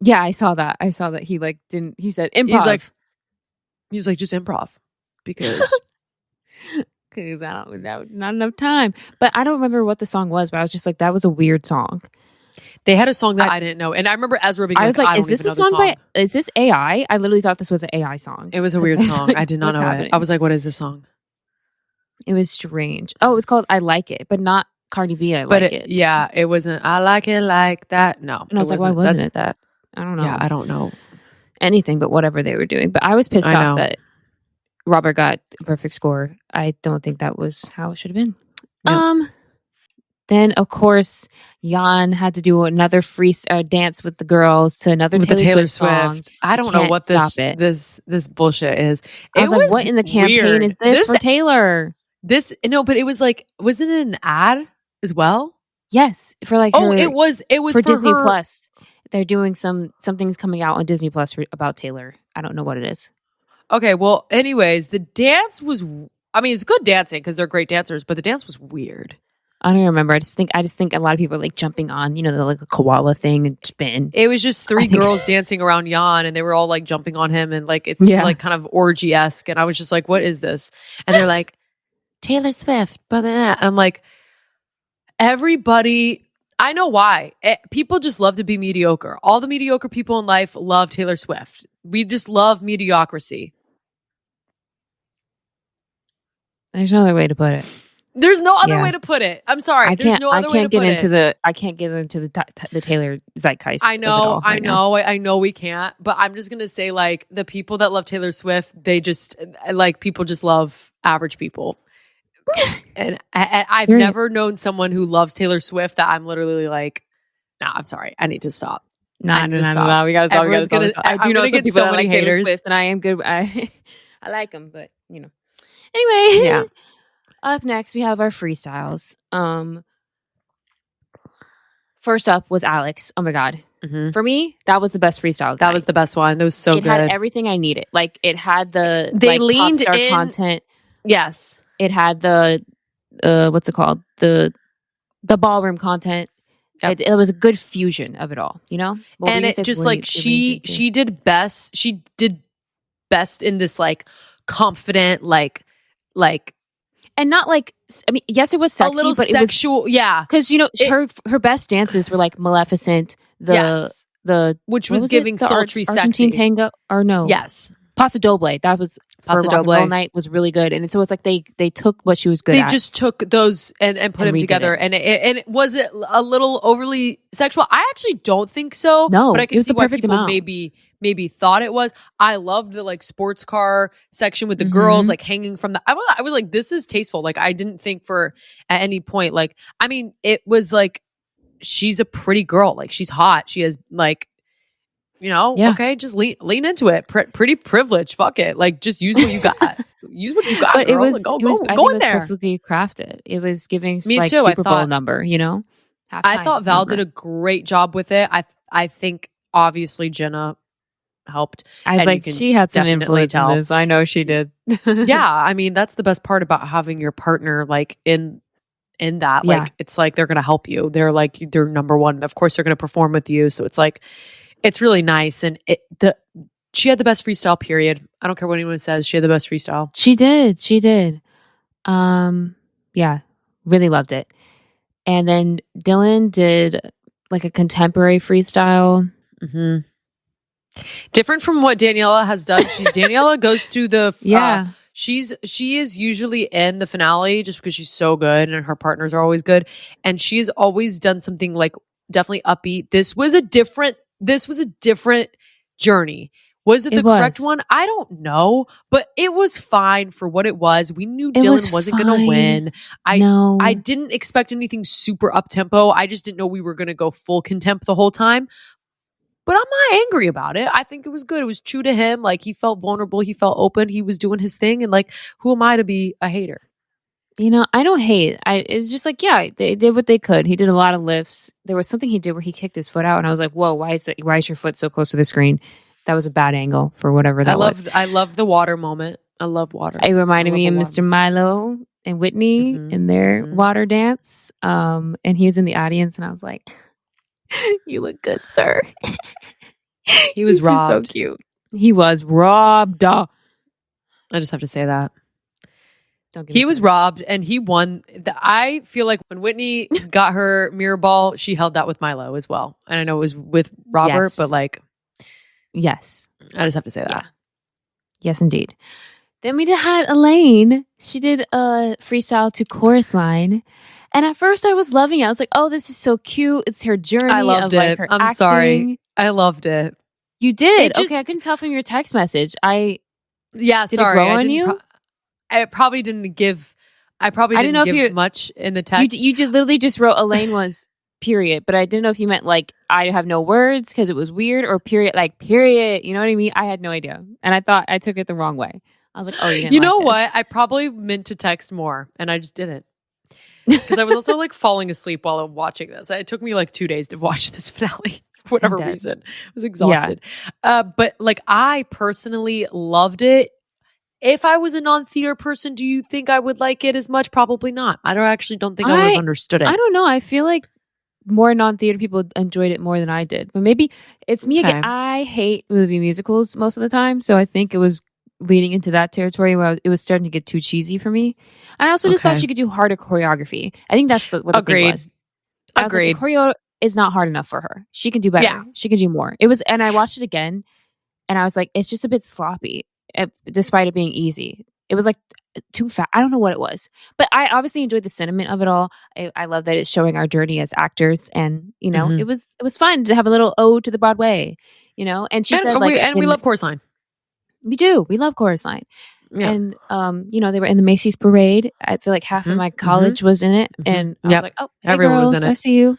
Yeah, I saw that. He like didn't. He said improv. He's like just improv because not enough time. But I don't remember what the song was. But I was just like, that was a weird song. They had a song that I didn't know, and I remember Ezra being. I was like, is this a song? Is this AI? I literally thought this was an AI song. It was a weird song. Like, I did not know it. I was like, what is this song? It was strange. Oh, it was called "I Like It," but not Cardi B. I Like It. Yeah, it wasn't. I like it like that. No, and I was like, why wasn't it that? I don't know. Yeah, I don't know anything but whatever they were doing. But I was pissed off that Robert got a perfect score. I don't think that was how it should have been. Yep. Then of course Jan had to do another free dance with the girls to another Taylor Swift song. I don't know what this bullshit is. I was like, what in the campaign is this for Taylor? But it was like, wasn't it an ad as well? Yes, for like it was for Disney Plus. They're doing some things coming out on Disney Plus about Taylor. I don't know what it is. Okay, well, anyways, the dance was. I mean, it's good dancing because they're great dancers, but the dance was weird. I don't remember. I just think a lot of people are like jumping on, the like a koala thing and spin. It was just 3 girls dancing around Jan, and they were all like jumping on him, and like it's like kind of orgy-esque. And I was just like, "What is this?" And they're like, "Taylor Swift," but then I'm like, everybody. I know why. People just love to be mediocre. All the mediocre people in life love Taylor Swift. We just love mediocrity. There's no other way to put it. There's no other way to put it. I'm sorry. I can't get into the Taylor zeitgeist. I know we can't. But I'm just gonna say, like, the people that love Taylor Swift, they just people just love average people. And I've never known someone who loves Taylor Swift that I'm literally like, nah, I'm sorry, I need to stop. No, we gotta stop. I do know some people that like Taylor Swift, and I am good. I like them, but Anyway, up next we have our freestyles. first up was Alex. Oh my God. Mhm. For me, that was the best freestyle. That was the best one. It was so It good. had everything I needed. Like it had the They like leaned pop star in. content. Yes. It had the what's it called? The ballroom content. Yep. It was a good fusion of it all, you know? And it just like she did best. She did best in this like confident, like and not like, I mean, yes, it was sexy, a little but sexual. It was, yeah, because you know her best dances were like Maleficent, which was giving sultry, Argentine sexy tango, or no, yes, Paso Doble. That was for Rock and Roll Night was really good, and so it's like they took what she was good at. They just took those and put them together, and it was it a little overly sexual. I actually don't think so. No, but I can see why people amount. maybe thought it was. I loved the like sports car section with the girls like hanging from the. I was like, this is tasteful. Like I didn't think for at any point. Like I mean, it was like she's a pretty girl. Like she's hot. She has like. You know, okay, just lean into it. Pretty privileged. Fuck it. Like, just use what you got. Use what you got. But girl. it was, like, go in there. It was perfectly crafted. It was giving Me like too. Super Bowl number. You know, I thought Val did a great job with it. I think obviously Jenna helped. I was like, she had some influence in this. I know she did. Yeah, I mean that's the best part about having your partner like in that. Yeah. Like it's like they're gonna help you. They're like they're number one. Of course, they're gonna perform with you. So it's like. It's really nice, and she had the best freestyle. Period. I don't care what anyone says. She had the best freestyle. She did. Yeah, really loved it. And then Dylan did like a contemporary freestyle. Mm-hmm. Different from what Daniela has done. Daniela goes to the she is usually in the finale just because she's so good and her partners are always good, and she's always done something like definitely upbeat. This was a different journey. Was it the correct one? I don't know, but it was fine for what it was. We knew Dylan wasn't going to win. I didn't expect anything super up tempo. I just didn't know we were going to go full contempt the whole time. But I'm not angry about it. I think it was good. It was true to him. Like he felt vulnerable. He felt open. He was doing his thing. And like, who am I to be a hater? You know, I don't hate. It's just like, yeah, they did what they could. He did a lot of lifts. There was something he did where he kicked his foot out, and I was like, "Whoa, why is your foot so close to the screen?" That was a bad angle for whatever that was. I love the water moment. I love water. It reminded me of Mr. Milo and Whitney in their water dance. And he was in the audience, and I was like, "You look good, sir." He was robbed. So cute. He was robbed. I just have to say that. He was robbed and he won. I feel like when Whitney got her mirror ball, she held that with Milo as well. And I know it was with Robert, but like, yes, I just have to say that. Yeah. Yes, indeed. Then we had Elaine. She did a freestyle to Chorus Line. And at first I was loving it. I was like, oh, this is so cute. It's her journey. I loved it. Like, her I'm acting. Sorry. I loved it. You did? Okay, I couldn't tell from your text message. Sorry. It grow on you? I probably didn't give. I didn't give much in the text. You literally just wrote Elaine was period, but I didn't know if you meant like I have no words because it was weird or period like period. You know what I mean? I had no idea, and I thought I took it the wrong way. I was like, oh, you didn't. You know what? I probably meant to text more, and I just didn't because I was also like falling asleep while I'm watching this. It took me like 2 days to watch this finale for whatever reason. I was exhausted, but like I personally loved it. If I was a non-theater person, do you think I would like it as much? Probably not. I don't think I would have understood it. I don't know. I feel like more non-theater people enjoyed it more than I did. But maybe it's me again. I hate movie musicals most of the time. So I think it was leading into that territory where it was starting to get too cheesy for me. And I also just thought she could do harder choreography. I think that's what the thing was. Agreed. Like, the choreo is not hard enough for her. She can do better. Yeah. She can do more. It was, and I watched it again and I was like, it's just a bit sloppy. Despite it being easy, it was like too fast. I don't know what it was, but I obviously enjoyed the sentiment of it all. I love that it's showing our journey as actors, and you know, it was fun to have a little ode to the Broadway, you know. And she said, like, we love Chorus Line. We do. We love Chorus Line. Yeah. And you know, they were in the Macy's parade. I feel like half of my college was in it, and I was like, oh, hey, everyone girls, was in it. I see you.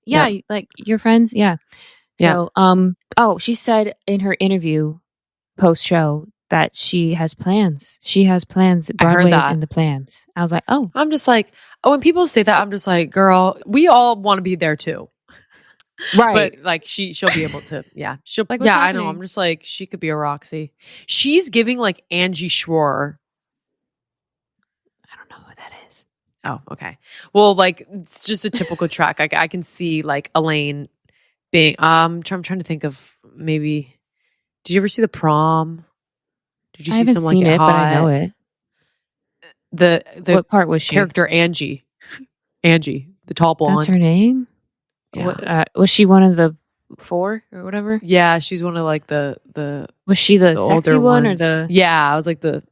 Yeah, like your friends. Yeah. So, she said in her interview post show that she has plans. She has plans. Broadway's in the plans. I was like, oh. I'm just like, when people say that, I'm just like, girl, we all want to be there too. Right. But like she'll be able to, she'll Like, what's I know. happening? I'm just like, she could be a Roxy. She's giving like Angie Schroer. I don't know who that is. Oh, okay. Well, like it's just a typical track. I can see like Elaine being. I'm trying to think of maybe. Did you ever see The Prom? Did you I see haven't someone seen get it, hot? but I know it. The What part was she? Character Angie, the tall blonde. That's her name. Yeah. What, was she one of the 4 or whatever? Yeah, she's one of like the. Was she the sexy older one ones. or the? Yeah, I was like the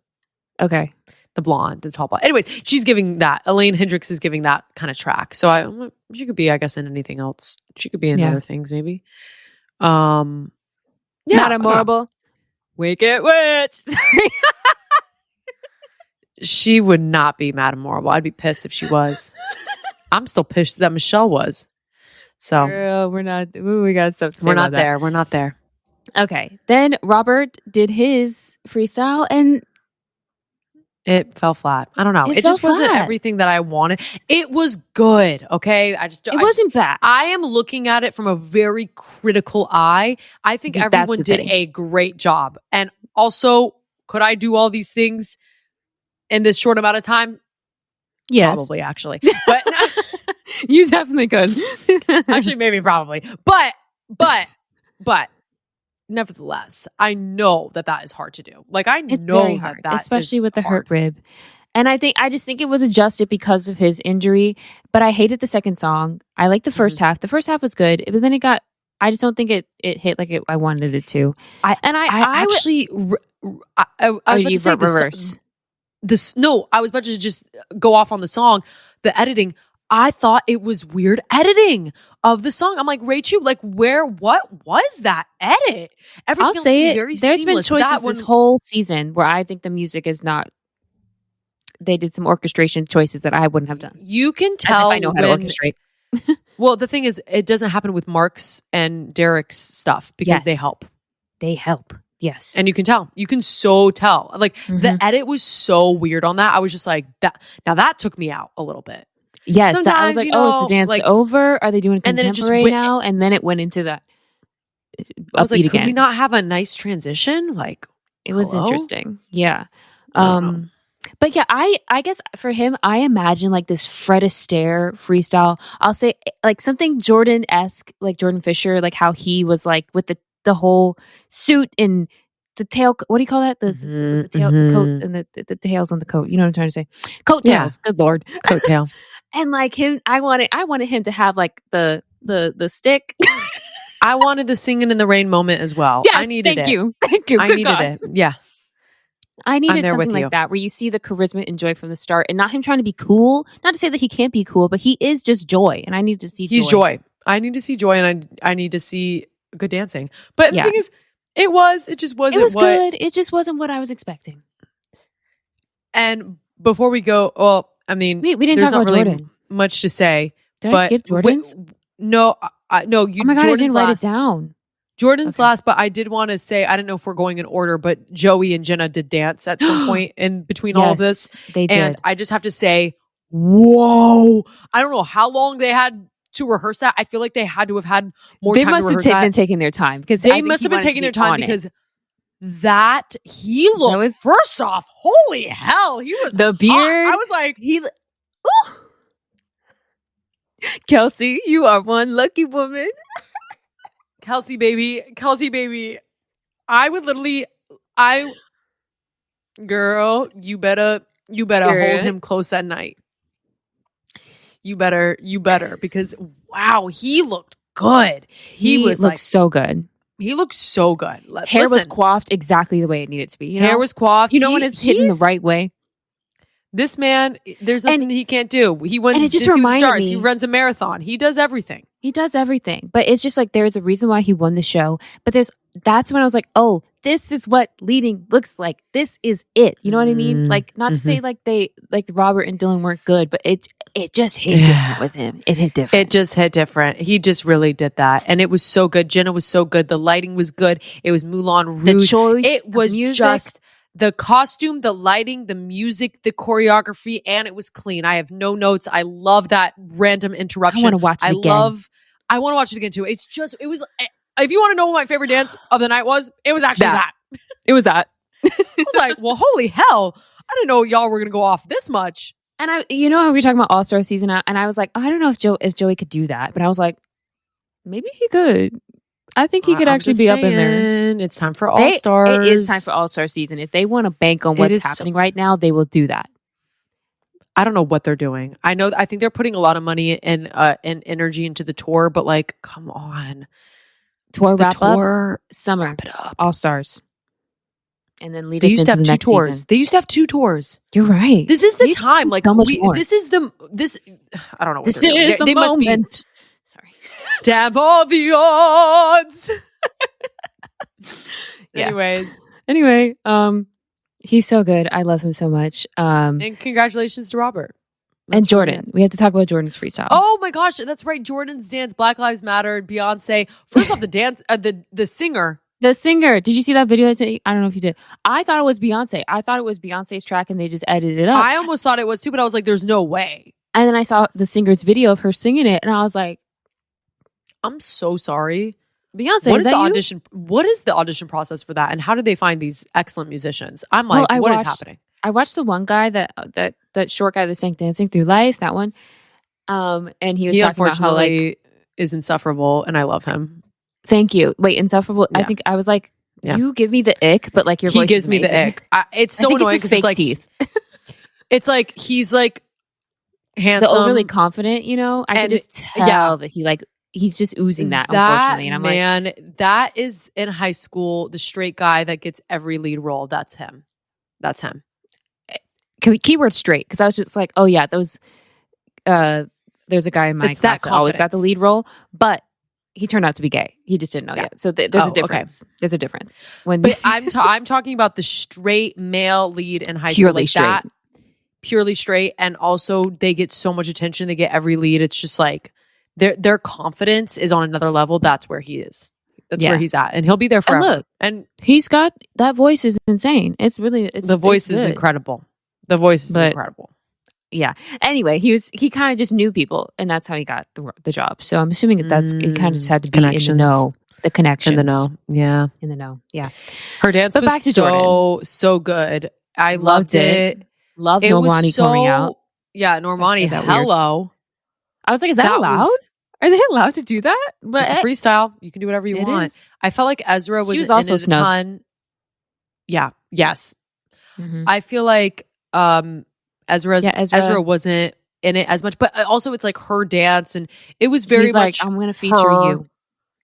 blonde, the tall blonde. Anyways, she's giving that. Elaine Hendricks is giving that kind of track. So she could be, I guess, in anything else. She could be in other things, maybe. Not adorable. Wicked Witch. She would not be Madame Morrible. I'd be pissed if she was. I'm still pissed that Michelle was. So Girl, we're not. We got stuff to say. We're not there. We're not there. Okay. Then Robert did his freestyle and it fell flat. I don't know. It just wasn't everything that I wanted. It was good. Okay. It wasn't bad. I am looking at it from a very critical eye. I think everyone did a great job. And also, could I do all these things in this short amount of time? Yes. Probably, actually. But you definitely could. Actually, maybe, probably. But nevertheless, I know that is hard to do. Like, it's know very hard, that especially is with the hard. hurt rib. And I just think it was adjusted because of his injury. But I hated the second song. I liked the first half. The first half was good, but then I just don't think it hit like I wanted it to. I was about to say reverse. I was about to just go off on the song, the editing. I thought it was weird editing of the song. I'm like, Rachel, like what was that edit? Everything I'll say it. Very There's seamless. been choices this whole season where I think the music is not. They did some orchestration choices that I wouldn't have done. You can tell. As if I know how to orchestrate. Well, the thing is, it doesn't happen with Mark's and Derek's stuff because they help. They help. Yes. And you can tell. You can so tell. Like the edit was so weird on that. I was just like, that took me out a little bit. Yes. Sometimes, I was like, is the dance over? Are they doing contemporary now? And then it went into that I was like, could we not have a nice transition? Like, it was interesting. Yeah. But yeah, I guess for him, I imagine like this Fred Astaire freestyle. I'll say like something Jordan-esque, like Jordan Fisher, like how he was like with the whole suit and the tail. What do you call that? The tail, the coat, and the tails on the coat. You know what I'm trying to say? Coattails. Yeah. Good Lord, coattail. And like him, I wanted him to have like the stick. I wanted the singing in the rain moment as well. Yes, I needed thank you. I needed it. Yeah. I needed something like that where you see the charisma and joy from the start and not him trying to be cool. Not to say that he can't be cool, but he is just joy. And I need to see He's joy. I need to see joy and I need to see good dancing. But the thing is, it just wasn't. It was good. It just wasn't what I was expecting. And before we go, well, I mean, we didn't talk about really Jordan. Much to say. Did I skip Jordan's? No. Oh my God, Jordan's I didn't write it down. Jordan's last, but I did want to say, I don't know if we're going in order, but Joey and Jenna did dance at some point in between all of this. They did. And I just have to say, whoa. I don't know how long they had to rehearse that. I feel like they had to have had more time to rehearse that. They must have been taking their time. Because they must have been taking their time because that he looked, first off, holy hell, he was the beard. Hot. I was like, Kelsey, you are one lucky woman. Kelsey baby, I would literally, girl, you better hold him close at night. You better, because wow, he looked good. He looked so good. He looked so good. Hair was coiffed exactly the way it needed to be. Hair was coiffed. You know when it's hidden the right way. This man, there's nothing that he can't do. He went. And it just reminded me. He runs a marathon. He does everything. But it's just like there's a reason why he won the show. But that's when I was like, oh, this is what leading looks like. This is it. You know what I mean? Like not to say like Robert and Dylan weren't good, but it just hit different with him. It hit different. It just hit different. He just really did that, and it was so good. Jenna was so good. The lighting was good. It was Moulin Rouge. The choice. It was just. The costume, the lighting, the music, the choreography, and it was clean. I have no notes. I love that random interruption. I want to watch it again. I want to watch it again too. It was. If you want to know what my favorite dance of the night was, it was actually that. It was that. I was like, well, holy hell! I didn't know y'all were gonna go off this much. And we were talking about All-Star season, and I was like, I don't know if Joey could do that, but I was like, maybe he could. I think he could actually be up in there. It's time for All-Stars. It is time for All-Star season. If they want to bank on what's happening right now, they will do that. I don't know what they're doing. I think they're putting a lot of money and energy into the tour, but like, come on. Wrap up, summer, wrap it up. All-Stars. And then lead us into the next season. They used to have 2 tours. You're right. This is the time. Like, this is the I don't know. This is the moment. Sorry. Damn all the odds. Anyway, he's so good. I love him so much. And congratulations to Robert. And Jordan. Brilliant. We have to talk about Jordan's freestyle. Oh my gosh, that's right. Jordan's dance, Black Lives Matter, Beyonce. First off, the dance, the singer. The singer. Did you see that video? I don't know if you did. I thought it was Beyonce. I thought it was Beyonce's track and they just edited it up. I almost thought it was too, but I was like, there's no way. And then I saw the singer's video of her singing it and I was like, I'm so sorry. Beyonce, what is the audition? What is the audition process for that? And how did they find these excellent musicians? I'm like, what is happening? I watched the one guy that short guy that sang Dancing Through Life, that one. And he was talking about how like is insufferable and I love him. Thank you. Wait, insufferable. Yeah. I think I was like, you give me the ick, but like your voice gives me the ick. It's so annoying because it's like teeth. It's like he's like handsome, overly confident. I can just tell that he's just oozing that. Unfortunately, and I'm like, that is in high school the straight guy that gets every lead role. That's him. That's him. Keyword straight, because I was just like, oh yeah, those. There's a guy in my class that always got the lead role, but he turned out to be gay. He just didn't know yet. So there's a difference. Okay. There's a difference. But I'm talking about the straight male lead in high school. Purely straight. Purely straight. And also they get so much attention. They get every lead. It's just like their confidence is on another level. That's where he is. That's where he's at. And he'll be there forever. And look, and he's got that voice is insane. The voice is incredible. The voice is incredible. Yeah. Anyway, he kind of just knew people, and that's how he got the job. So I'm assuming he kind of just had to be in the know, the connections. In the know. Yeah. In the know. Yeah. Her dance was so good. I loved it. Loved Normani coming out. Yeah, Normani. Hello. Weird. I was like, is that allowed? Are they allowed to do that? But it's a freestyle. You can do whatever you want. Is. I felt like Ezra was also in a ton. Yeah. Yes. Mm-hmm. I feel like Ezra wasn't in it as much, but also it's like her dance, and it was very much I'm going to feature you,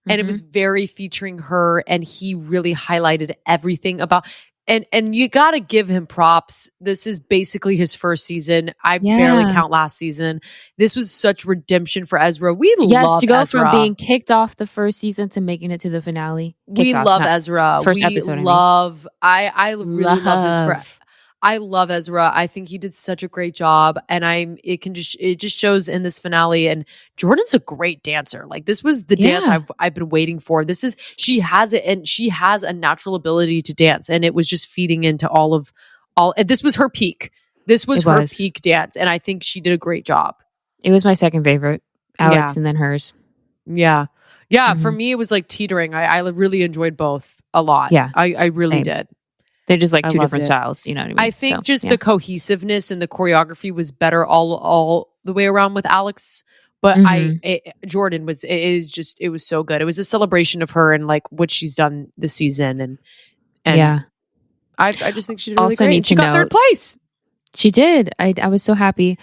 and it was very featuring her, and he really highlighted everything about. And you got to give him props. This is basically his first season. I barely count last season. This was such redemption for Ezra. We love to go Ezra. From being kicked off the first season to making it to the finale. Love Ezra. First episode. I really love this. I love Ezra. I think he did such a great job, and it just shows in this finale. And Jordan's a great dancer. Like, this was the dance I've been waiting for. She has it, and she has a natural ability to dance, and it was just feeding into all. And this was her peak. This was her peak dance, and I think she did a great job. It was my second favorite, Alex, and then hers. Yeah. Mm-hmm. For me, it was like teetering. I really enjoyed both a lot. Yeah, I really did. They're just like two different styles, you know what I mean? I think the cohesiveness and the choreography was better all the way around with Alex. But Jordan it was so good. It was a celebration of her and like what she's done this season. And I just think she did really great. She got third place. She did. I was so happy.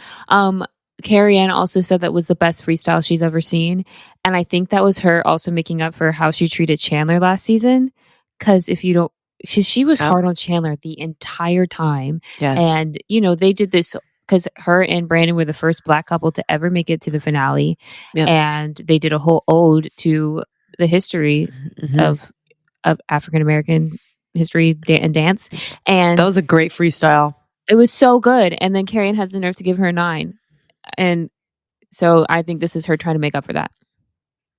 Carrie Ann also said that was the best freestyle she's ever seen. And I think that was her also making up for how she treated Chandler last season. Because if you don't, she was hard on Chandler the entire time. Yes. And, they did this because her and Brandon were the first Black couple to ever make it to the finale. Yep. And they did a whole ode to the history of African-American history and dance. And that was a great freestyle. It was so good. And then Carrie Ann has the nerve to give her a 9. And so I think this is her trying to make up for that.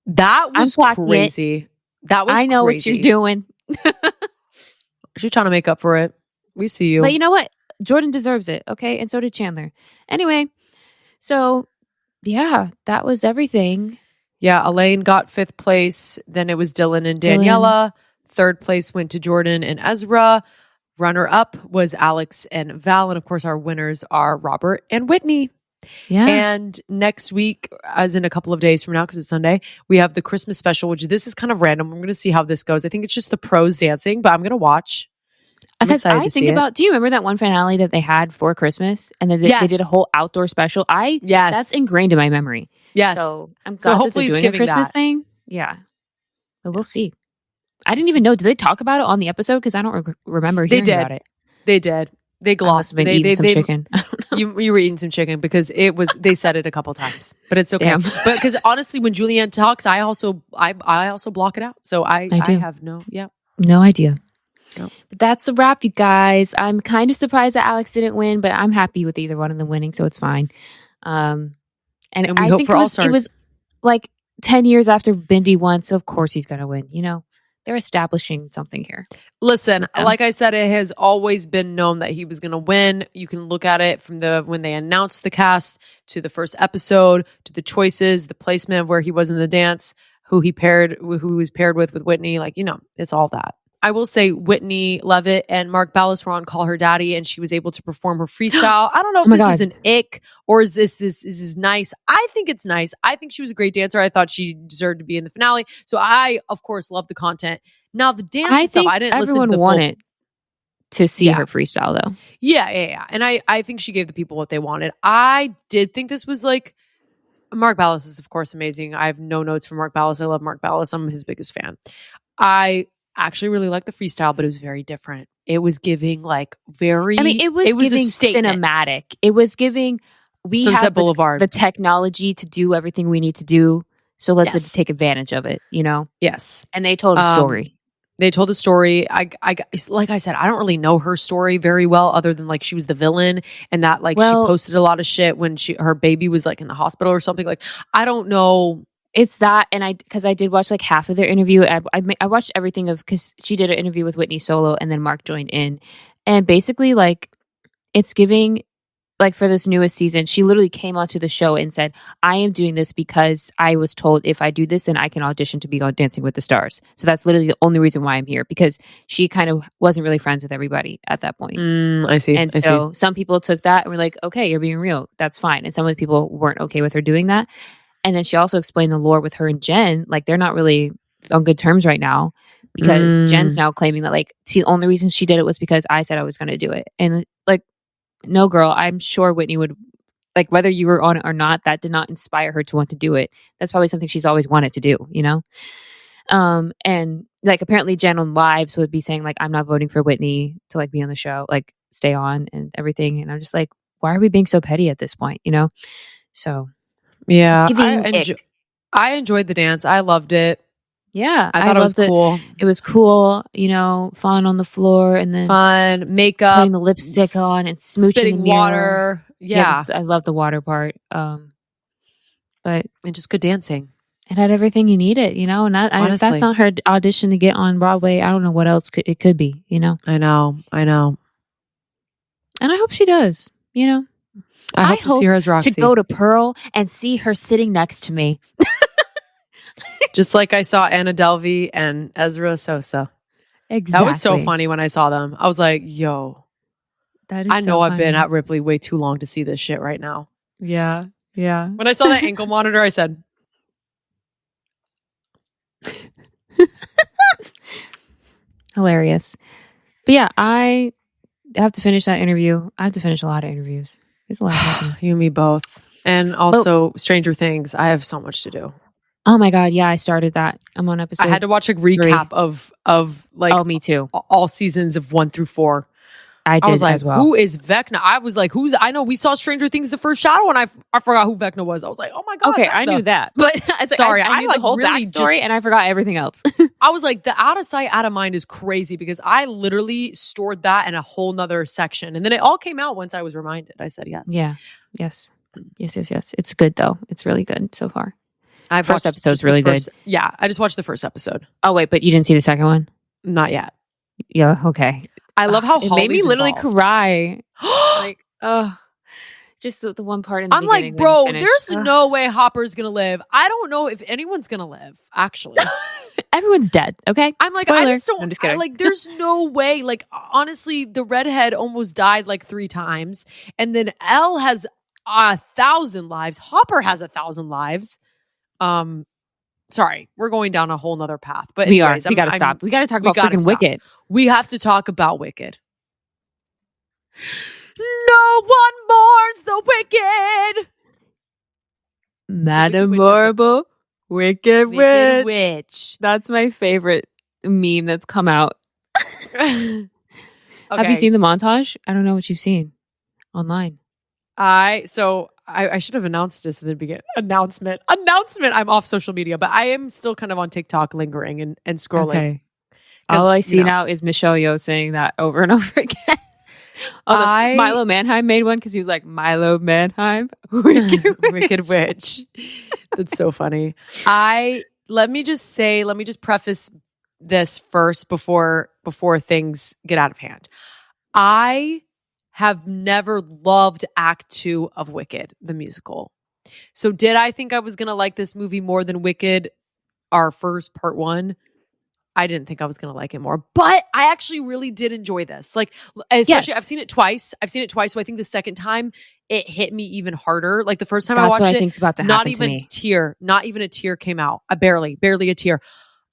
That was crazy. I know what you're doing. She's trying to make up for it. We see you. But you know what? Jordan deserves it, okay? And so did Chandler. Anyway, so yeah, that was everything. Yeah, Elaine got 5th place. Then it was Dylan and Daniela. 3rd place went to Jordan and Ezra. Runner up was Alex and Val. And of course, our winners are Robert and Whitney. Yeah. And next week, as in a couple of days from now, because it's Sunday, we have the Christmas special, which this is kind of random. I'm going to see how this goes. I think it's just the pros dancing, but I'm going to watch. Because I think about, do you remember that one finale that they had for Christmas? And then they did a whole outdoor special? That's ingrained in my memory. Yes. So I'm glad hopefully that they're doing a Christmas thing. Yeah. But we'll see. I didn't even know. Did they talk about it on the episode? Because I don't remember hearing about it. They did. They glossed. They eating some chicken. You were eating some chicken because it was. They said it a couple times, but it's okay. Damn. But because honestly, when Julianne talks, I also block it out. So I have no idea. No. But that's a wrap, you guys. I'm kind of surprised that Alex didn't win, but I'm happy with either one of them winning, so it's fine. And we I hope think for All-Stars. it was like 10 years after Bindi won, so of course he's going to win. You know, they're establishing something here. Listen, like I said, it has always been known that he was going to win. You can look at it from when they announced the cast to the first episode to the choices, the placement of where he was in the dance, who he was paired with Whitney. Like, you know, it's all that. I will say Whitney Levitt and Mark Ballas were on Call Her Daddy, and she was able to perform her freestyle. I don't know if this is an ick or is this is nice. I think it's nice. I think she was a great dancer. I thought she deserved to be in the finale. So I, of course, love the content. Now the dance stuff, I didn't listen to the wanted to see her freestyle though. Yeah. And I think she gave the people what they wanted. I did think this was like, Mark Ballas is of course amazing. I have no notes from Mark Ballas. I love Mark Ballas. I'm his biggest fan. I actually really liked the freestyle, but it was very different. It was giving like very. I mean, it was giving cinematic. It was giving. We Sunset have Boulevard, the technology to do everything we need to do. So let's take advantage of it. You know. Yes. And they told a story. They told a story. I like I said, I don't really know her story very well, other than like she was the villain and that like she posted a lot of shit when her baby was like in the hospital or something. Like I don't know. It's that, and because I did watch like half of their interview. I watched everything because she did an interview with Whitney solo, and then Mark joined in, and basically like it's giving like for this newest season, she literally came onto the show and said, "I am doing this because I was told if I do this, then I can audition to be on Dancing with the Stars." So that's literally the only reason why I'm here, because she kind of wasn't really friends with everybody at that point. I see. And so some people took that and were like, "Okay, you're being real. That's fine." And some of the people weren't okay with her doing that. And then she also explained the lore with her and Jen. Like, they're not really on good terms right now because Jen's now claiming that, like, the only reason she did it was because I said I was going to do it. And, like, no, girl, I'm sure Whitney would, like, whether you were on it or not, that did not inspire her to want to do it. That's probably something she's always wanted to do, you know? And, like, apparently Jen on lives would be saying, like, I'm not voting for Whitney to, like, be on the show, like, stay on and everything. And I'm just like, why are we being so petty at this point, you know? So... Yeah, I enjoyed the dance. I loved it. Yeah, I thought it was cool. It was cool, you know, fun on the floor, and then fun makeup, putting the lipstick on, and smooching the mirror. Water. Yeah, I love the water part. But and just good dancing. It had everything you needed, you know. And if that's not her audition to get on Broadway, I don't know what else it could be, you know. I know. And I hope she does, you know. I hope to see her as Roxy. To go to Pearl and see her sitting next to me. Just like I saw Anna Delvey and Ezra Sosa. Exactly. That was so funny when I saw them. I was like, yo. That is I know so I've been funny. at Ripley way too long to see this shit right now. Yeah. When I saw that ankle monitor, I said. Hilarious. But yeah, I have to finish that interview. I have to finish a lot of interviews. There's a lot happening. You and me both. And also Stranger Things. I have so much to do. Oh my God. Yeah, I started that. I'm on episode I had to watch a recap 3. of like me too. All seasons of 1 through 4. I did was like, as well. Who is Vecna? I was like, I know we saw Stranger Things the first shadow, and I forgot who Vecna was. I was like, oh my God. Okay, Vecna. I knew that. But sorry, I knew the whole really backstory and I forgot everything else. I was like, the out of sight, out of mind is crazy because I literally stored that in a whole nother section. And then it all came out once I was reminded. I said yes. Yeah. Yes. It's good though. It's really good so far. First episode's really good. Yeah, I just watched the first episode. Oh wait, but you didn't see the second one? Not yet. Yeah, okay. I love how it made me literally cry. Like, Just the one part in the I'm beginning like, bro, when you there's finish. no way Hopper's gonna live. I don't know if anyone's gonna live, actually. Everyone's dead, okay? I'm like, Spoiler. I just don't, I'm just kidding. like, there's no way. Like, honestly, the redhead almost died like 3 times. And then Elle has 1,000 lives. Hopper has 1,000 lives. Sorry, we're going down a whole nother path. But anyways, we gotta stop. We gotta talk about freaking Wicked. We have to talk about Wicked. No one mourns the wicked. Madam Marble, Wicked Witch. That's my favorite meme that's come out. Okay. Have you seen the montage? I don't know what you've seen online. I should have announced this at the beginning. Announcement. I'm off social media, but I am still kind of on TikTok lingering and scrolling. Okay. All I see now is Michelle Yeoh saying that over and over again. Milo Manheim made one because he was like, Milo Manheim, Wicked Witch. That's so funny. Let me just preface this first before things get out of hand. I have never loved Act 2 of Wicked, the musical. So did I think I was going to like this movie more than Wicked, our first part 1? I didn't think I was going to like it more, but I actually really did enjoy this. Like, especially I've seen it twice. So I think the second time it hit me even harder. Like the first time I watched it, I think's about to not even a tear came out. Barely a tear.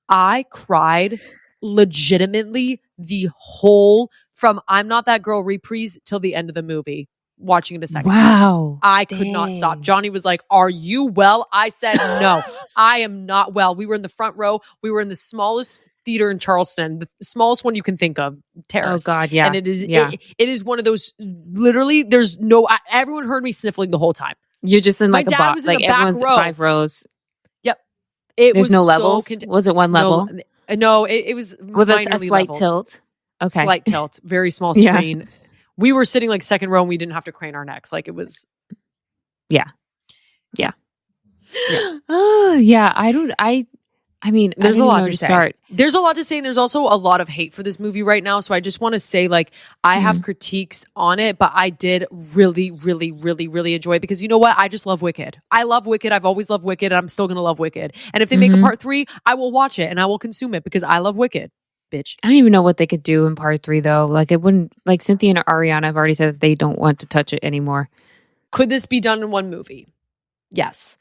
I cried legitimately the whole from I'm Not That Girl reprise till the end of the movie. Watching the second time. I could not stop. Johnny was like, "Are you well?" I said, "No, I am not well." We were in the front row. We were in the smallest theater in Charleston, the smallest one you can think of, terrace. Oh God, yeah. And it is one of those. Literally, there's no. Everyone heard me sniffling the whole time. You're just in like a box, like everyone's 5 rows. Yep. There's no levels. Was it one level? No, it was. Was it a slight tilt? Okay, slight tilt. Very small screen. Yeah. We were sitting like second row and we didn't have to crane our necks. Like it was. Yeah. Oh, yeah. I mean, there's a lot to say. There's a lot to say. And there's also a lot of hate for this movie right now. So I just want to say, like, I have critiques on it, but I did really, really, really, really enjoy it because you know what? I just love Wicked. I love Wicked. I've always loved Wicked. And I'm still going to love Wicked. And if they make a part 3, I will watch it and I will consume it because I love Wicked. Bitch. I don't even know what they could do in part 3 though. Like it wouldn't, like Cynthia and Ariana have already said that they don't want to touch it anymore. Could this be done in one movie? Yes.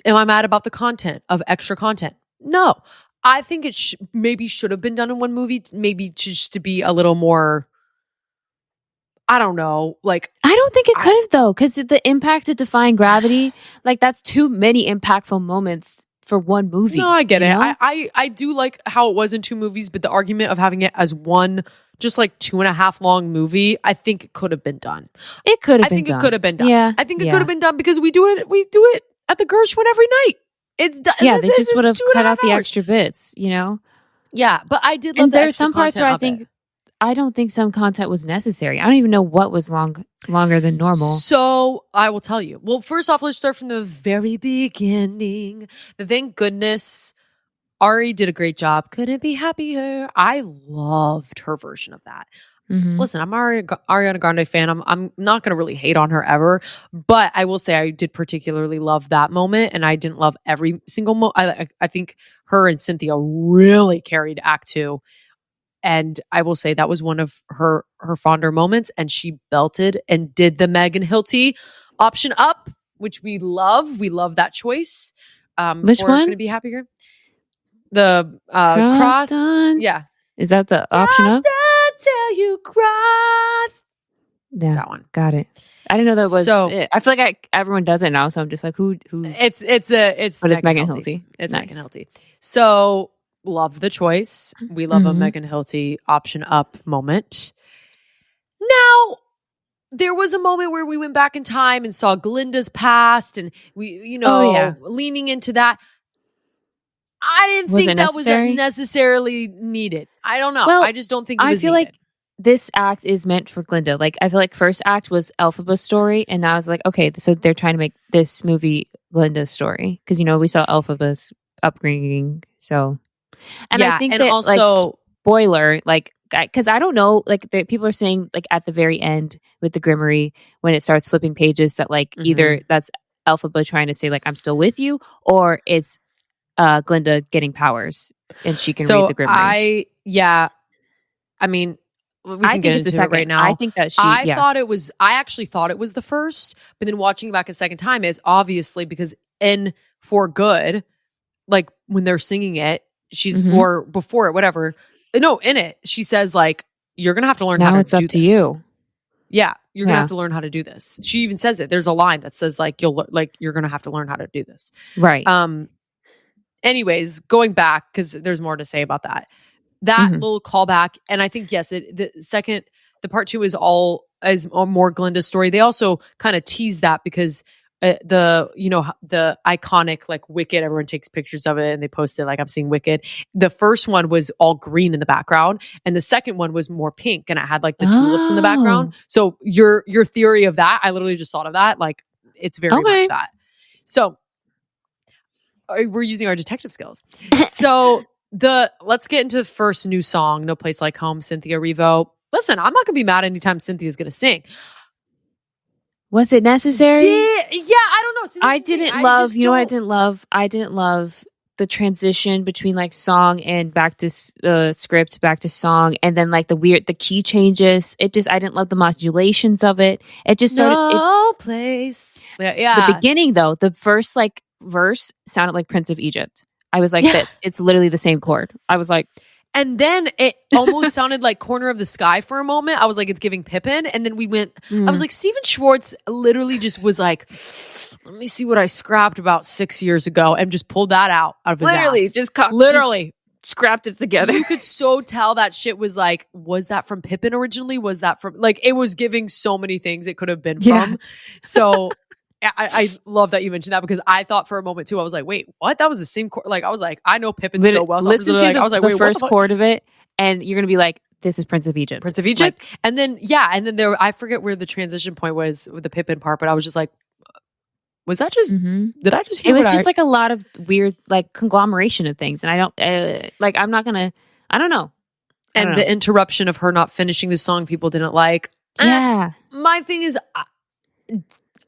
Am I mad about the content of extra content? No. I think it maybe should have been done in one movie, maybe just to be a little more, I don't know. Like I don't think it could have though, because the impact of Defying Gravity, like that's too many impactful moments for one movie. No, I get it. I do like how it was in 2 movies, but the argument of having it as one, just like 2.5 long movie, I think it could have been done. It could have been done. I think it could have been done. Yeah. I think it could have been done because we do it at the Gershwin every night. It's done. Yeah, they just would have cut out the extra bits, you know? Yeah, but I did love and there are some parts where I don't think some content was necessary. I don't even know what was longer than normal. So I will tell you. Well, first off, let's start from the very beginning. Thank goodness Ari did a great job. Couldn't be happier. I loved her version of that. Listen, I'm Ariana Grande fan. I'm not going to really hate on her ever, but I will say I did particularly love that moment, and I didn't love every single moment. I think her and Cynthia really carried Act 2. And I will say that was one of her fonder moments. And she belted and did the Megan Hilty option up, which we love. We love that choice. Which one? Going to be happier. The cross. Yeah. Is that the option up? Till you cross. Yeah. That one. Got it. I didn't know that was it. I feel like everyone does it now. So I'm just like, who? It's But it's Megan Hilty. It's nice. Megan Hilty. So love the choice. We love a Megan Hilty option up moment. Now, there was a moment where we went back in time and saw Glinda's past and we, leaning into that. I didn't think that was necessarily needed. I don't know. Well, I just don't think it was needed. Like this act is meant for Glinda. Like I feel like first act was Elphaba's story, and now it's like, okay, so they're trying to make this movie Glinda's story because we saw Elphaba's upbringing. So, and I think that also, like spoiler, like because I don't know, like people are saying like at the very end with the Grimmery when it starts flipping pages that like either that's Elphaba trying to say like I'm still with you, or it's Glinda getting powers and she can read the Grimmery. I mean, we can I think get it's the into it second. right now. I think that I actually thought it was the first, but then watching it back a second time, it's obviously because in For Good, like when they're singing it, she's or before it, whatever. No, in it, she says like, "You're gonna have to learn how to do this." Now it's up to you. Yeah, you're gonna have to learn how to do this. She even says it. There's a line that says like, you're gonna have to learn how to do this." Right. Anyways, going back because there's more to say about that. That little callback, and I think yes, the part 2 is more Glinda's story. They also kind of tease that because the iconic like Wicked, everyone takes pictures of it and they post it like I'm seeing Wicked. The first one was all green in the background, and the second one was more pink, and it had like the tulips in the background. So your theory of that, I literally just thought of that. Like it's very much that. So we're using our detective skills. So let's get into the first new song, No Place Like Home, Cynthia Erivo. Listen, I'm not gonna be mad anytime Cynthia's gonna sing. Was it necessary? I don't know. I didn't love. I didn't love the transition between like song and back to script, back to song, and then like the key changes. I didn't love the modulations of it. It just started. No place. Yeah. The beginning though, the first like verse sounded like Prince of Egypt. I was like, it's literally the same chord. I was like, and then it almost sounded like Corner of the Sky for a moment. I was like, it's giving Pippin. And then we went, I was like, Steven Schwartz literally just was like, let me see what I scrapped about 6 years ago and just pulled that out of his ass. Just scrapped it together. You could so tell that shit was like, was that from Pippin originally? Was that from, like, it was giving so many things it could have been from. So I love that you mentioned that because I thought for a moment too, I was like, wait, what? That was the same chord. Like, I was like, I know Pippin so well. So listen to the first what chord of it, and you're going to be like, this is Prince of Egypt. Prince of Egypt. Like, and then there, I forget where the transition point was with the Pippin part, but I was just like, was that just, did I just hear it was just like a lot of weird, like conglomeration of things. And I don't, I'm not going to, I don't know. And the interruption of her not finishing the song people didn't like. Yeah. My thing is,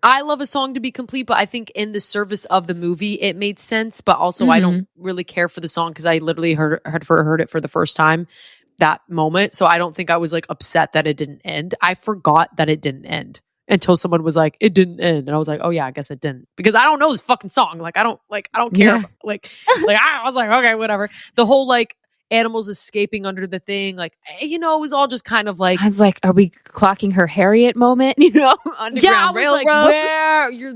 I love a song to be complete, but I think in the service of the movie, it made sense. But also, I don't really care for the song because I literally heard it for the first time that moment. So I don't think I was like upset that it didn't end. I forgot that it didn't end until someone was like, "It didn't end," and I was like, "Oh yeah, I guess it didn't," because I don't know this fucking song. Like I don't care. Yeah. I was like, okay, whatever. The whole like animals escaping under the thing, like it was all just kind of like, I was like, are we clocking her Harriet moment? Underground Railroad. Like, where you're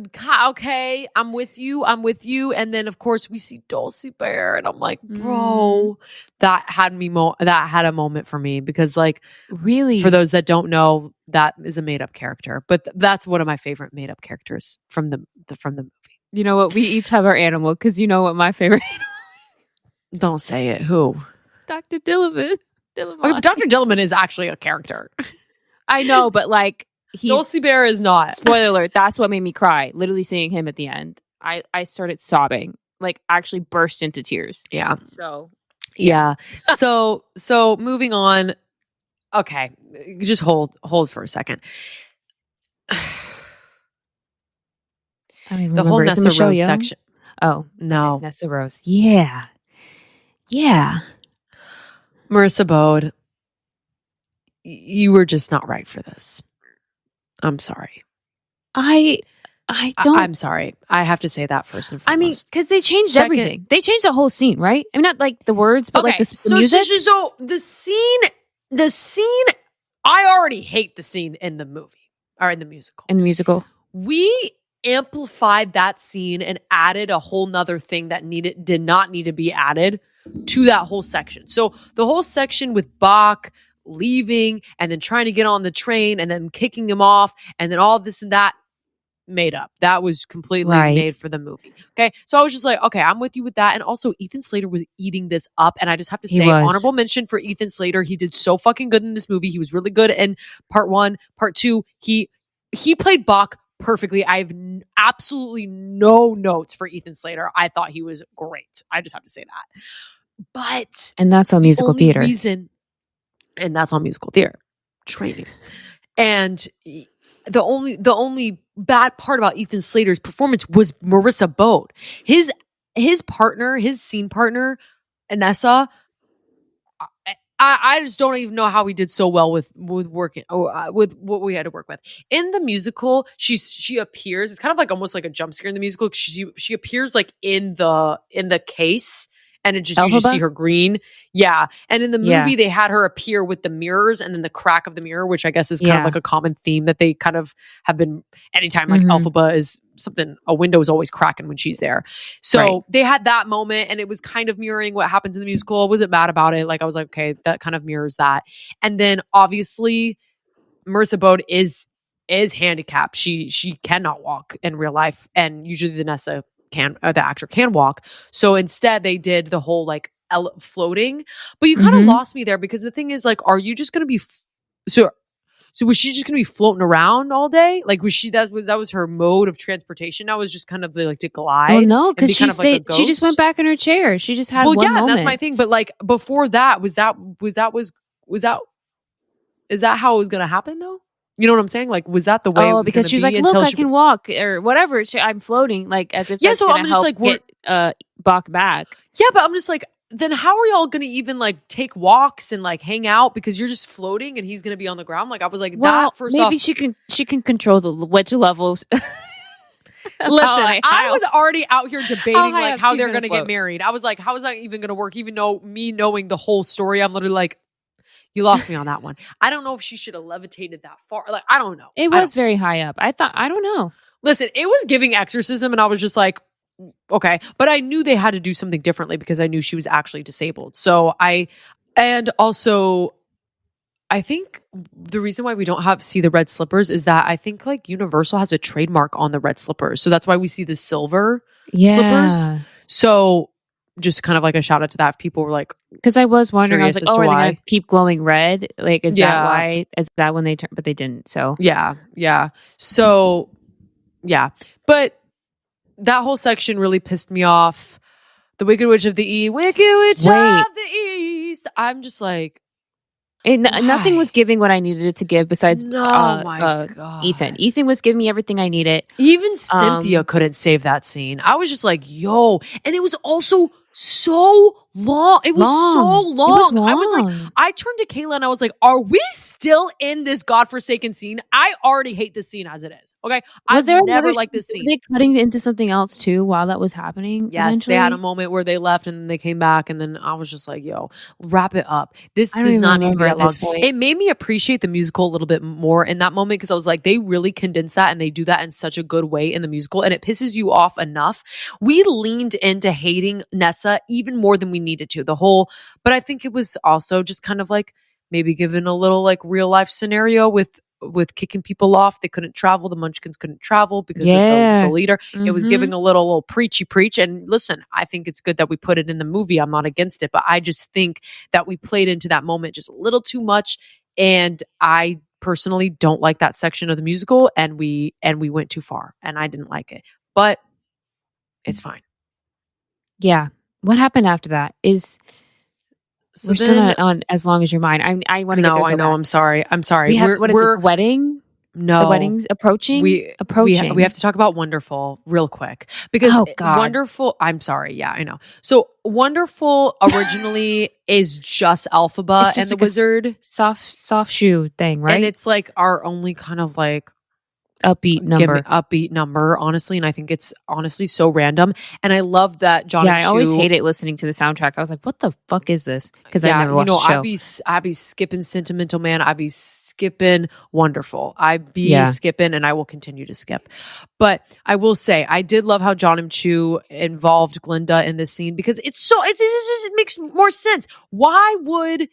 okay, I'm with you, and then of course we see Dulcie Bear, and I'm like, bro, that had a moment for me because like, really, for those that don't know, that is a made up character, but that's one of my favorite made up characters from the movie. You know what? We each have our animal because you know what my favorite animal is. Don't say it. Who? Dr. Dillman. Okay, but Dr. Dillman is actually a character. I know, but like Dulcie Bear is not. Spoiler alert, that's what made me cry. Literally seeing him at the end. I started sobbing. Like actually burst into tears. Yeah. So yeah. so moving on. Okay. Just hold for a second. I don't even the whole Nessa Rose section. Oh. No. Nessa Rose. Yeah. Yeah. Marissa Bode, you were just not right for this. I'm sorry. I don't. I'm sorry. I have to say that first and foremost. I mean, because they changed everything. They changed the whole scene, right? I mean, not like the words, but like the music. So the scene. I already hate the scene in the movie or in the musical. In the musical, we amplified that scene and added a whole nother thing that did not need to be added to that whole section. So the whole section with Bach leaving and then trying to get on the train and then kicking him off and then all this and that, made up. That was completely made for the movie. Okay. So I was just like, okay, I'm with you with that. And also Ethan Slater was eating this up. And I just have to say, honorable mention for Ethan Slater. He did so fucking good in this movie. He was really good in part 1. Part 2, he played Bach perfectly. I have absolutely no notes for Ethan Slater. I thought he was great. I just have to say that. And that's on musical theater. And that's on musical theater training. And the only bad part about Ethan Slater's performance was Marissa Bode. His partner, his scene partner, Anessa, I just don't even know how he did so well with working with what we had to work with. In the musical, she appears. It's kind of like almost like a jump scare in the musical. She appears like in the case, and it just you just see her green. Yeah. And in the movie, they had her appear with the mirrors and then the crack of the mirror, which I guess is kind of like a common theme that they kind of have been anytime like Elphaba is something, a window is always cracking when she's there. So they had that moment and it was kind of mirroring what happens in the musical. I wasn't mad about it. Like I was like, okay, that kind of mirrors that. And then obviously Marissa Bode is handicapped. She cannot walk in real life. And usually the actor can walk. So instead they did the whole like floating, but you kind of lost me there because the thing is like, are you just going to be, so was she just going to be floating around all day? Like that was her mode of transportation? That was just kind of like to glide. Well, no, because she stayed, she just went back in her chair. She just had one moment. That's my thing. But like before that, is that how it was going to happen though? You know what I'm saying? Like, was that the way? Oh, because she was like, "Look, I can walk," or whatever. I'm floating, like as if that's so I'm just like, get Bach back. Yeah, but I'm just like, then how are y'all going to even like take walks and like hang out because you're just floating and he's going to be on the ground? Like, I was like, well, maybe she can control the wedge levels. Listen, I was already out here debating like how they're going to get married. I was like, how is that even going to work? Even though me knowing the whole story, I'm literally like, you lost me on that one. I don't know if she should have levitated that far. Like, I don't know. It was very high up. I don't know. Listen, it was giving exorcism and I was just like, okay. But I knew they had to do something differently because I knew she was actually disabled. So and also I think the reason why we don't see the red slippers is that I think like Universal has a trademark on the red slippers. So that's why we see the silver slippers. So just kind of like a shout out to that. If people were like, because I was wondering, I was like, oh, are they going to keep glowing red? Like, is that why? Is that when they turn? But they didn't. So yeah. So yeah, but that whole section really pissed me off. The Wicked Witch of the East, Wicked Witch of the East. I'm just like, nothing was giving what I needed it to give besides God. Ethan. Ethan was giving me everything I needed. Even Cynthia couldn't save that scene. I was just like, yo. And it was also so long. It was so long. I turned to Kayla and I was like, are we still in this godforsaken scene? I already hate this scene as it is. Okay. I've never liked this scene. Were they cutting into something else too while that was happening? Yes. Eventually? They had a moment where they left and then they came back and then I was just like, yo, wrap it up. This does not need to be that long. It made me appreciate the musical a little bit more in that moment because I was like, they really condensed that and they do that in such a good way in the musical and it pisses you off enough. We leaned into hating Nessa even more than we needed to. But I think it was also just kind of like maybe given a little like real life scenario with kicking people off. They couldn't travel. The Munchkins couldn't travel because of the leader. It was giving a little preachy preach. And listen, I think it's good that we put it in the movie. I'm not against it, but I just think that we played into that moment just a little too much. And I personally don't like that section of the musical. And we went too far and I didn't like it, but it's fine. Yeah. What happened after that is we're still not on As Long As You're Mine. I want to get there. I know. I'm sorry. What is it? Wedding? No. The wedding's approaching? We have to talk about Wonderful real quick because Wonderful, I'm sorry. Yeah, I know. So Wonderful originally is just Elphaba and the Wizard. Soft shoe thing, right? And it's like our only kind of like upbeat number, honestly, and I think it's honestly so random. And I love that John. Yeah, I always hated listening to the soundtrack. I was like, "What the fuck is this?" Because I never watched the show. I'd be skipping Sentimental Man. I'd be skipping Wonderful. I'd be skipping, and I will continue to skip. But I will say, I did love how John and Chu involved Glinda in this scene because it makes more sense. Why would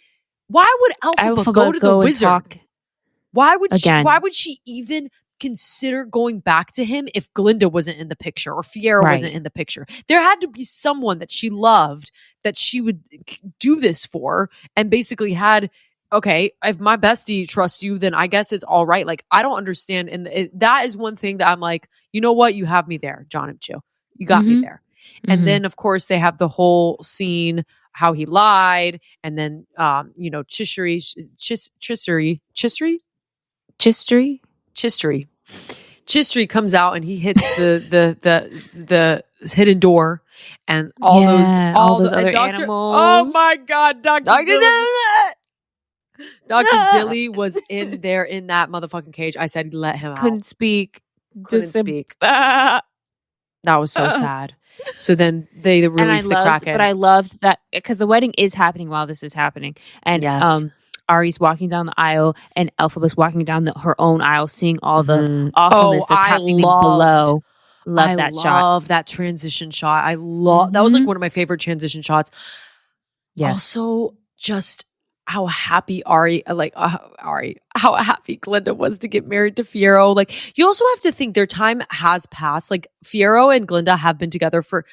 Elphaba go to the wizard? Why would she even consider going back to him if Glinda wasn't in the picture or Fiera wasn't in the picture? There had to be someone that she loved that she would do this for and basically had, okay, if my bestie trusts you, then I guess it's all right. Like, I don't understand. And that is one thing that I'm like, you know what? You have me there, John and Chu. You got me there. And then, of course, they have the whole scene. how he lied, and then Chistery comes out and he hits the hidden door, and all those other Dr. animals. Oh my God, Dr. Dr. Dilly was in there in that motherfucking cage. I said, let him out. Couldn't speak. Couldn't speak. That was so sad. So then they released the Kraken. But I loved that because the wedding is happening while this is happening. And Ari's walking down the aisle and Elphaba's walking down her own aisle, seeing all the awfulness that's happening below. Love that shot. I love that transition shot. I love that was like one of my favorite transition shots. Yes. Also, just how happy how happy Glinda was to get married to Fiyero. Like, you also have to think their time has passed. Like, Fiyero and Glinda have been together for,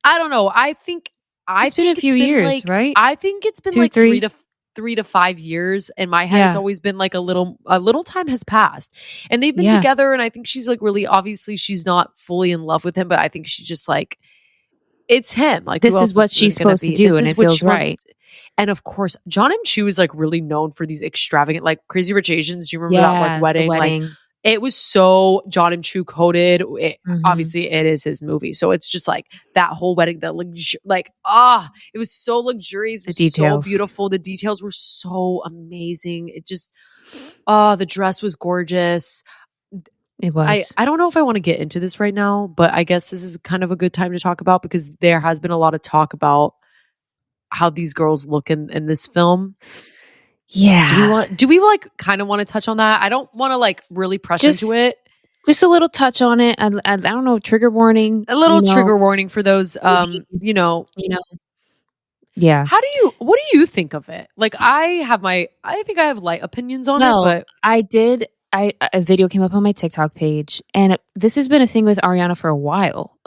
I don't know. It's been a few years, right? I think it's been 3 to 5 years. In my head, it's always been like a little time has passed, and they've been together. And I think she's like really, obviously, she's not fully in love with him, but I think she's just like, it's him. Like, this is what she's supposed to do, and it feels right. And of course, John M. Chu is like really known for these extravagant, like Crazy Rich Asians. Do you remember that like wedding? Like, it was so John M. Chu coded. Obviously, it is his movie, so it's just like that whole wedding. That it was so luxurious. It was so beautiful. The details were so amazing. It just, the dress was gorgeous. It was. I don't know if I want to get into this right now, but I guess this is kind of a good time to talk about, because there has been a lot of talk about how these girls look in this film. Yeah. Do we like kind of want to touch on that? I don't want to like really press into it. Just a little touch on it. I don't know, trigger warning. A little trigger warning for those Yeah. What do you think of it? Like, I think I have light opinions on it, but a video came up on my TikTok page, and this has been a thing with Ariana for a while.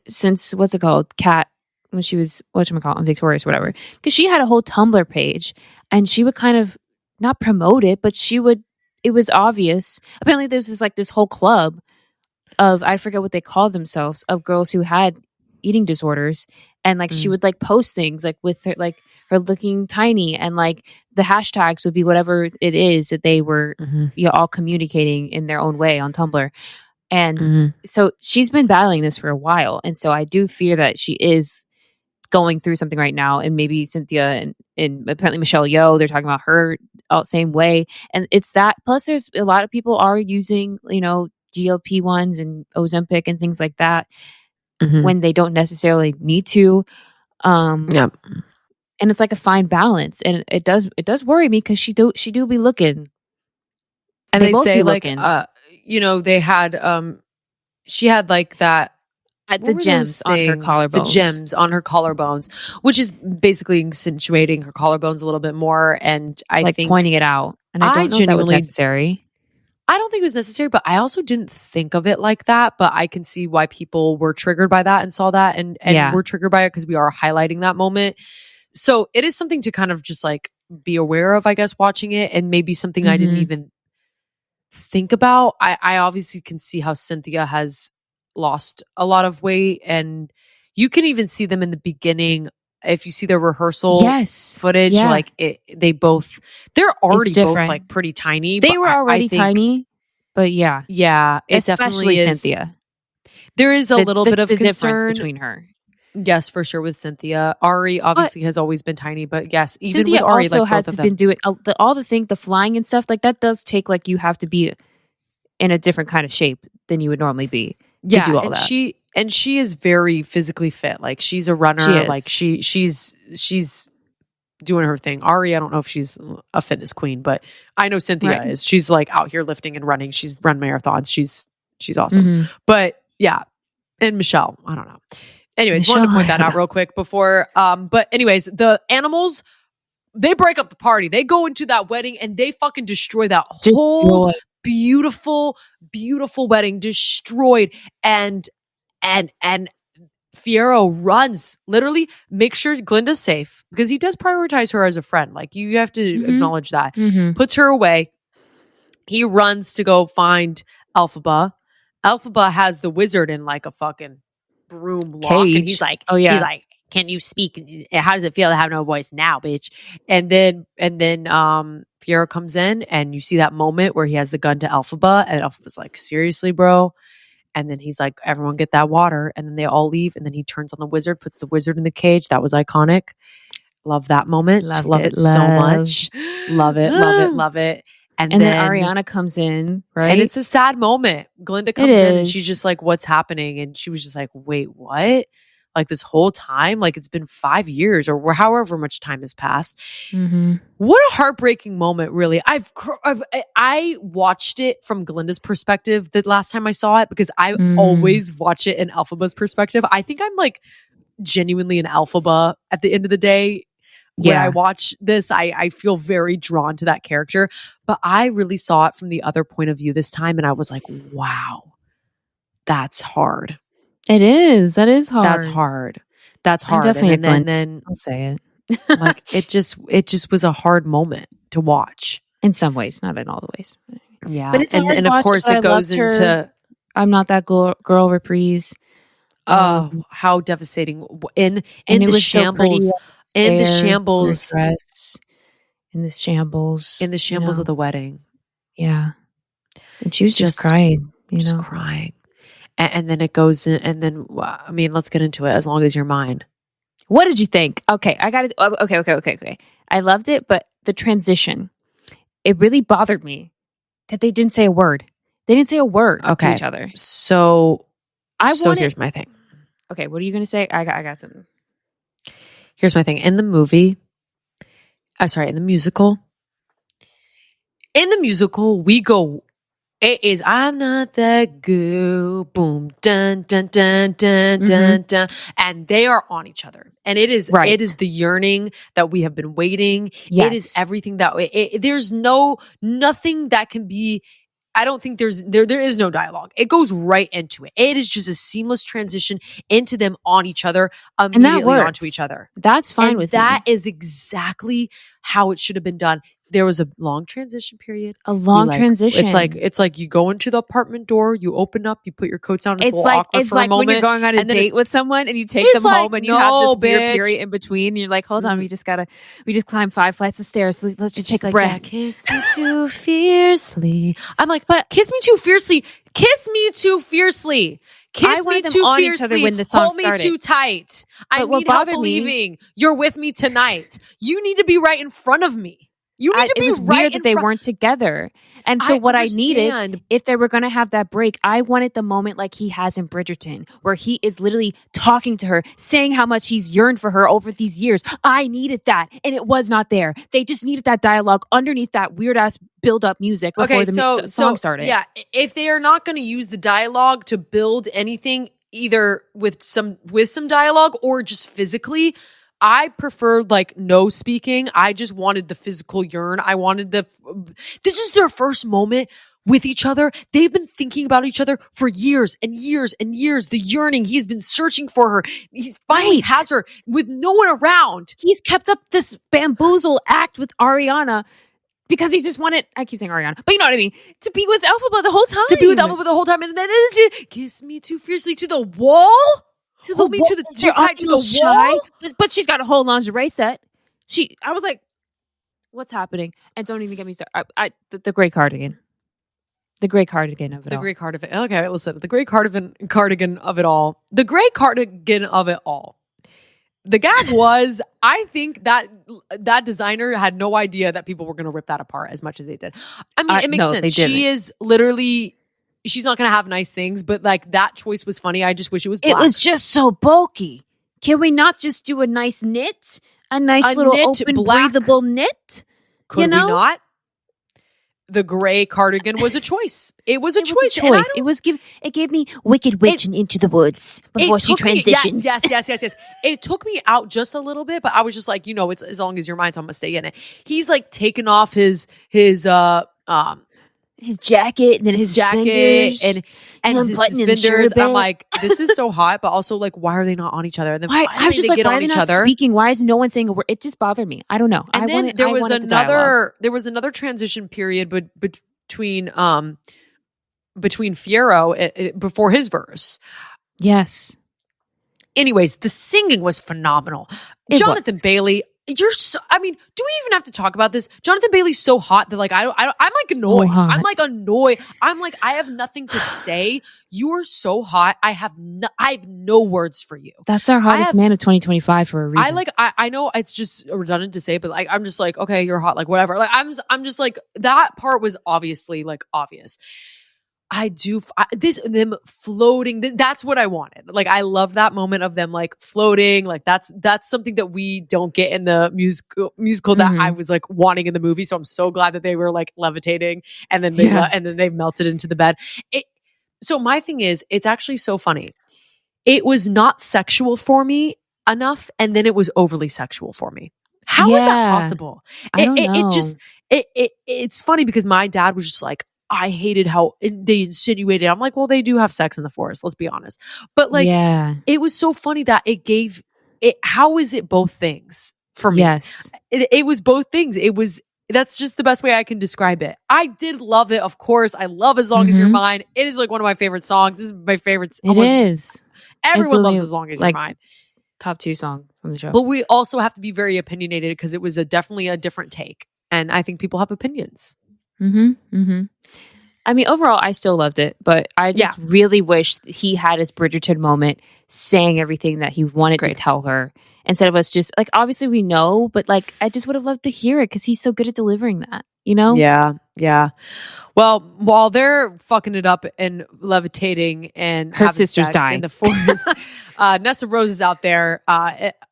Since what's it called? Cat, when she was, on Victorious or whatever. Because she had a whole Tumblr page, and she would kind of not promote it, but it was obvious. Apparently there's this whole club of, I forget what they call themselves, of girls who had eating disorders, and she would post things with her looking tiny, and the hashtags would be whatever it is that they were all communicating in their own way on Tumblr. And so she's been battling this for a while, and so I do fear that she is going through something right now. And maybe Cynthia and apparently Michelle Yeoh, they're talking about her same way, and it's that. Plus there's a lot of people are using GLP-1s and Ozempic and things like that when they don't necessarily need to. And it's like a fine balance, and it does worry me, because she do be looking, and they say they had she had that the gems on her collarbones. The gems on her collarbones, which is basically accentuating her collarbones a little bit more, and I think pointing it out. And I don't know if that was necessary. I don't think it was necessary, but I also didn't think of it like that. But I can see why people were triggered by that and saw that, and were triggered by it, because we are highlighting that moment. So it is something to kind of just be aware of, I guess, watching it, and maybe something I didn't even think about. I obviously can see how Cynthia has lost a lot of weight, and you can even see them in the beginning. If you see their rehearsal footage, they're already both pretty tiny. They were already tiny, but especially Cynthia. There is a little bit of concern between her. Yes, for sure, with Cynthia. Ari obviously has always been tiny, but yes, even Cynthia with Ari, also has been doing the flying and stuff. That does take you have to be in a different kind of shape than you would normally be to do all that. She is very physically fit. She's a runner. She's doing her thing. Ari, I don't know if she's a fitness queen, but I know Cynthia is. She's out here lifting and running. She's run marathons. She's awesome. But yeah, and Michelle, I don't know. Anyways, wanted to point that out real quick before. But anyways, the animals, they break up the party. They go into that wedding and they fucking destroy that whole beautiful, beautiful wedding. Destroyed. And Fiyero runs, literally make sure Glinda's safe, because he does prioritize her as a friend. You have to acknowledge that. Puts her away. He runs to go find Elphaba. Elphaba has the wizard in a fucking broom lock, and he's like, can you speak? How does it feel to have no voice now, bitch? And then Fiero comes in, and you see that moment where he has the gun to Elphaba, and Elphaba's like, seriously, bro? And then he's like, everyone get that water. And then they all leave. And then he turns on the wizard, puts the wizard in the cage. That was iconic. Love that moment. Love it so much. Love it, love it, love it. And then Ariana comes in, right? And it's a sad moment. Glinda comes in and she's just like, what's happening? And she was just like, wait, what? Like this whole time? Like it's been 5 years or however much time has passed. Mm-hmm. What a heartbreaking moment, really. I watched it from Glinda's perspective the last time I saw it because I always watch it in Elphaba's perspective. I think I'm like genuinely an Elphaba at the end of the day. When I watch this, I feel very drawn to that character. But I really saw it from the other point of view this time. And I was like, wow, that's hard. It is. That is hard. That's hard. That's hard. And then I'll say it. Like it just was a hard moment to watch. In some ways, not in all the ways. Yeah. But it's and of course it goes into I'm Not That Girl reprise. Oh, how devastating. In the shambles. In the shambles. In the shambles of the wedding. Yeah. And she was just crying. Just crying. And then it goes in, and then, I mean, let's get into it as long as you're mine. What did you think? Okay, I got it. Okay. I loved it, but the transition, it really bothered me that they didn't say a word. They didn't say a word to each other. So here's my thing. Okay, what are you going to say? I got something. Here's my thing. In the musical, we go. It is I'm not that girl, boom, dun dun dun dun dun dun, and they are on each other, and it is the yearning that we have been waiting. Yes. It is everything that there's nothing that can be. I don't think there is no dialogue. It goes right into it. It is just a seamless transition into them on each other, immediately onto each other. That's fine with that. Is exactly how it should have been done. There was a long transition period. Transition. It's like you go into the apartment door, you open up, you put your coats on. It's like awkward for a moment. When you're going on a date with someone and you take them home and you have this weird period in between. And you're like, hold on, we just climbed 5 flights of stairs. Let's just take a breath. Kiss me too fiercely. I'm like, but kiss me too fiercely. Kiss me too fiercely. Kiss me too fiercely. When the song started. Hold me too tight. I need help believing you're with me tonight. You need to be right in front of me. You need to be right. It was weird that they weren't together. And so I needed, if they were going to have that break, I wanted the moment like he has in Bridgerton, where he is literally talking to her, saying how much he's yearned for her over these years. I needed that. And it was not there. They just needed that dialogue underneath that weird ass build up music before the song started. Yeah. If they are not going to use the dialogue to build anything, either with some dialogue or just physically, I preferred like no speaking. I just wanted the physical yearn. I wanted this is their first moment with each other. They've been thinking about each other for years and years and years. The yearning. He's been searching for her. He finally has her with no one around. He's kept up this bamboozle act with Ariana because he just wanted, I keep saying Ariana, but you know what I mean, to be with Elphaba the whole time. And then kiss me too fiercely to the wall. Hold me to the too tight to the wall. But she's got a whole lingerie set. I was like, what's happening? And don't even get me started. The gray cardigan. The gray cardigan of it all. The gray cardigan. Okay, listen. The gray cardigan of it all. The gray cardigan of it all. The gag was, I think that designer had no idea that people were going to rip that apart as much as they did. I mean, it makes sense. She is literally... She's not going to have nice things, but like that choice was funny. I just wish it was black. It was just so bulky. Can we not just do a nice knit? A little knit, open, black, breathable knit? Could we not? The gray cardigan was a choice. It was a choice. It gave me Wicked Witch and Into the Woods before she transitions. Yes. It took me out just a little bit, but I was just like, it's as long as you're mine, so I'm gonna stay in it. He's like taken off his jacket and then his jacket and his suspenders. I'm like, this is so hot, but also like, why are they not on each other? And then I was just like, why are they not speaking? Why is no one saying a word? It just bothered me. I don't know. And there was another transition period between Fiero before his verse. Yes. Anyways, the singing was phenomenal. Jonathan Bailey, you're so, I mean, do we even have to talk about this? Jonathan Bailey's so hot that like I'm like annoyed. So hot. I'm like annoyed. I'm like, I have nothing to say. You are so hot. I have no words for you. That's our hottest man of 2025 for a reason. I know it's just redundant to say, but like I'm just like, okay, you're hot, like whatever. Like I'm just like, that part was obviously like obvious. Them floating. That's what I wanted. Like, I love that moment of them like floating. Like that's something that we don't get in the musical that I was like wanting in the movie. So I'm so glad that they were like levitating and then they melted into the bed. So my thing is, it's actually so funny. It was not sexual for me enough, and then it was overly sexual for me. How is that possible? I don't know. It's funny because my dad was just like, I hated how they insinuated. I'm like, well, they do have sex in the forest. Let's be honest. But like, it was so funny that it gave it. How is it both things for me? Yes, it was both things. That's just the best way I can describe it. I did love it. Of course, I love As Long as You're Mine. It is like one of my favorite songs. This is my favorite. It is. Everyone loves As Long as You're Mine. Top 2 song from the show. But we also have to be very opinionated because it was definitely a different take. And I think people have opinions. I mean, overall, I still loved it, but I just really wish he had his Bridgerton moment, saying everything that he wanted to tell her, instead of us just like, obviously we know, but like, I just would have loved to hear it because he's so good at delivering that, you know? Yeah. Well, while they're fucking it up and levitating and her sister's dying in the forest, Nessa Rose is out there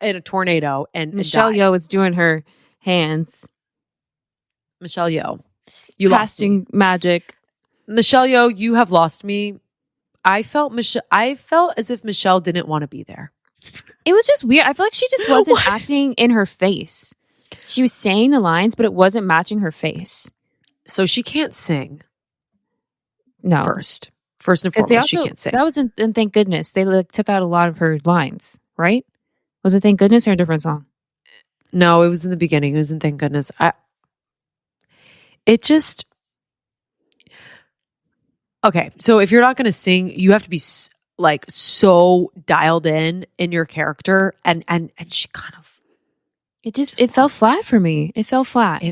in a tornado and Michelle Yeoh is doing her hands. Michelle Yeoh. Casting magic. Michelle Yeoh, you have lost me. I felt as if Michelle didn't want to be there. It was just weird. I feel like she just wasn't acting in her face. She was saying the lines, but it wasn't matching her face. So she can't sing. No. First and foremost, she can't sing. That was in Thank Goodness. They like took out a lot of her lines, right? Was it Thank Goodness or a different song? No, it was in the beginning. It was in Thank Goodness. Okay, so if you're not going to sing, you have to be like so dialed in your character, and she kind of it fell flat for me. It fell flat,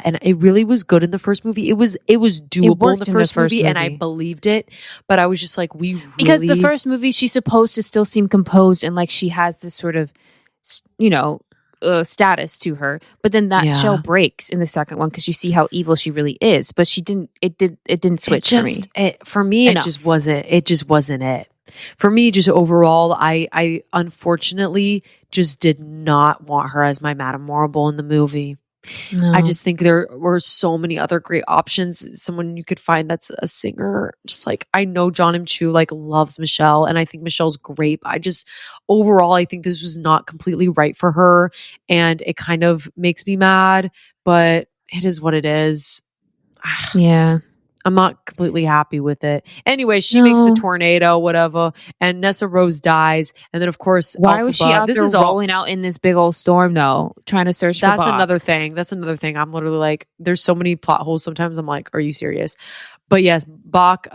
and it really was good in the first movie. It was doable in the first movie, and I believed it. But I was just like, because the first movie she's supposed to still seem composed and like she has this sort of, you know, status to her, but then that shell breaks in the second one because you see how evil she really is. But she didn't. It didn't switch for me. It just wasn't it. For me, just overall, I unfortunately just did not want her as my Madame Morrible in the movie. No. I just think there were so many other great options. Someone you could find that's a singer. Just like, I know John M. Chu like loves Michelle, and I think Michelle's great. But I just overall, I think this was not completely right for her, and it kind of makes me mad. But it is what it is. Yeah. I'm not completely happy with it. Anyway, she makes the tornado, whatever, and Nessa Rose dies. And then, of course, why was she out there rolling out in this big old storm, though, trying to search for Bach? That's another thing. I'm literally like, there's so many plot holes sometimes. I'm like, are you serious? But yes, Bach,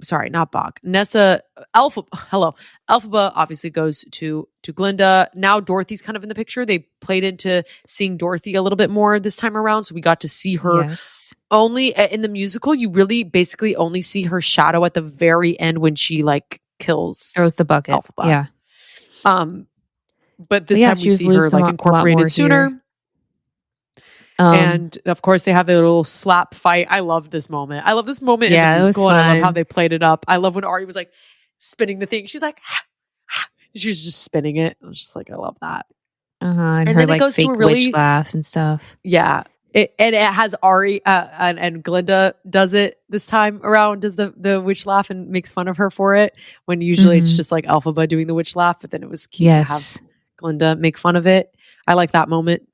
sorry, not Bach. Nessa, Elphaba obviously goes to Glinda. Now Dorothy's kind of in the picture. They played into seeing Dorothy a little bit more this time around. So we got to see her only in the musical. You really basically only see her shadow at the very end when she like throws the bucket. Elphaba. Yeah. But this time we see her like incorporated sooner. And of course they have their little slap fight. I love this moment. In the musical, and I love how they played it up. I love when Ari was like spinning the thing. She's like, she was just spinning it. I was just like, I love that. And her like goes fake witch laugh and stuff. Yeah. It has Ari and Glinda does it this time around, does the witch laugh and makes fun of her for it, when usually it's just like Elphaba doing the witch laugh, but then it was cute to have Glinda make fun of it. I like that moment.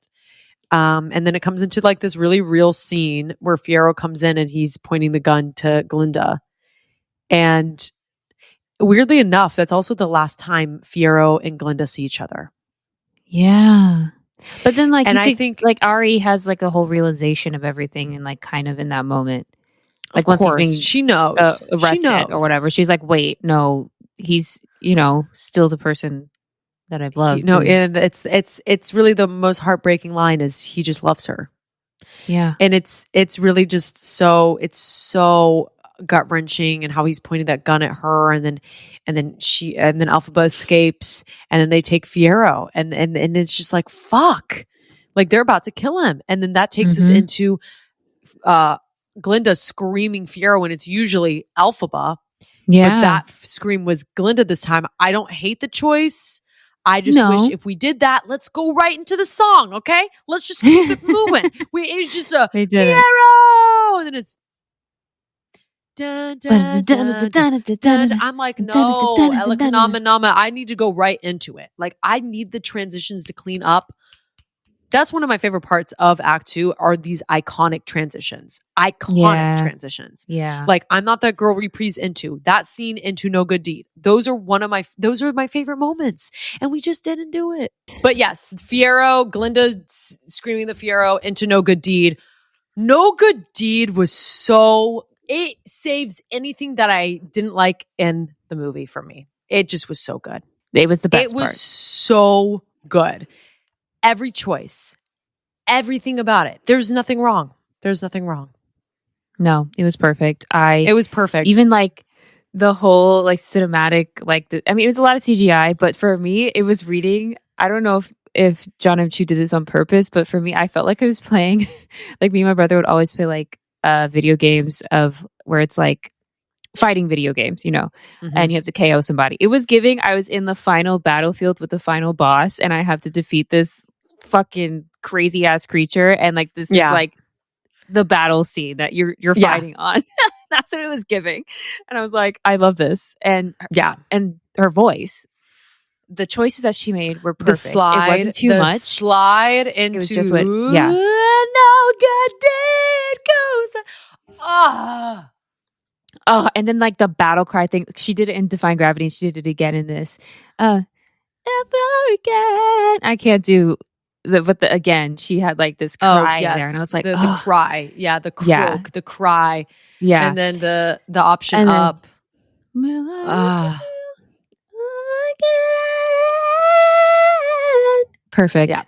And then it comes into like this really real scene where Fiyero comes in and he's pointing the gun to Glinda. And weirdly enough, that's also the last time Fiyero and Glinda see each other. Yeah. But then like, and I think like Ari has like a whole realization of everything, and like kind of in that moment, like once he's being she knows arrested or whatever, she's like, wait, no, still the person that I've loved. And it's really the most heartbreaking line is he just loves her. Yeah. And it's really just so gut wrenching, and how he's pointing that gun at her, and then Elphaba escapes, and then they take Fiero, and it's just like, fuck, like they're about to kill him. And then that takes us into Glinda screaming Fiero when it's usually Elphaba. Yeah. But that scream was Glinda this time. I don't hate the choice. I just wish if we did that, let's go right into the song, okay? Let's just keep it moving. It's just a Fiero! And then it's dun, dun, dun, dun, dun, dun. I'm like, no, Nama. I need to go right into it. Like, I need the transitions to clean up. That's one of my favorite parts of Act 2 are these iconic transitions. Transitions. Yeah. Like, I'm Not That Girl reprise into that scene into No Good Deed. Those are my favorite moments. And we just didn't do it. But yes, Fiero, Glinda screaming the Fiero into No Good Deed. No Good Deed was it saves anything that I didn't like in the movie for me. It just was so good. It was the best part. It was so good. Every choice, everything about it. There's nothing wrong. No, it was perfect. It was perfect. Even like the whole like cinematic, it was a lot of CGI, but for me, it was reading. I don't know if John M. Chu did this on purpose, but for me, I felt like I was playing, like me and my brother would always play like video games where it's like fighting video games, and you have to KO somebody. It was giving, I was in the final battlefield with the final boss, and I have to defeat this fucking crazy ass creature, and like this is like the battle scene that you're fighting on. That's what it was giving. And I was like, I love this. And and her voice, the choices that she made were perfect. It wasn't too much. Slide into it was just what, No Good Deed goes. Oh, and then like the battle cry thing. She did it in Defying Gravity, and she did it again in this. Ever again. I can't do again, she had like this cry there, and I was like, the cry. Yeah, the croak, the cry. Yeah. And then the option and up. Perfect. Yeah.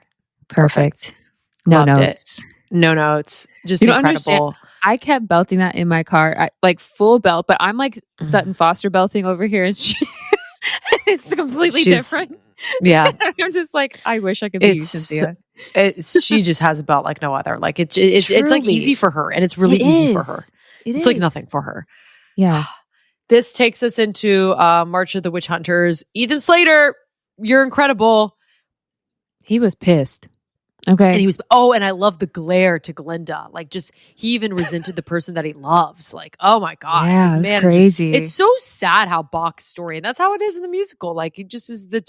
Perfect. No notes. No notes. Just incredible. Understand. I kept belting that in my car, like full belt, but I'm like Sutton Foster belting over here, and it's completely different. Yeah. I'm just like, I wish I could be you, Cynthia. She just has a belt like no other. Like it's like easy for her, and it's really easy for her. It's like nothing for her. Yeah. This takes us into March of the Witch Hunters. Ethan Slater, you're incredible. He was pissed. Okay. And he was, and I love the glare to Glinda. Like, just, he even resented the person that he loves. Like, oh my God. Yeah, this man crazy. It's so sad how Bach's story, and that's how it is in the musical. Like, he just is the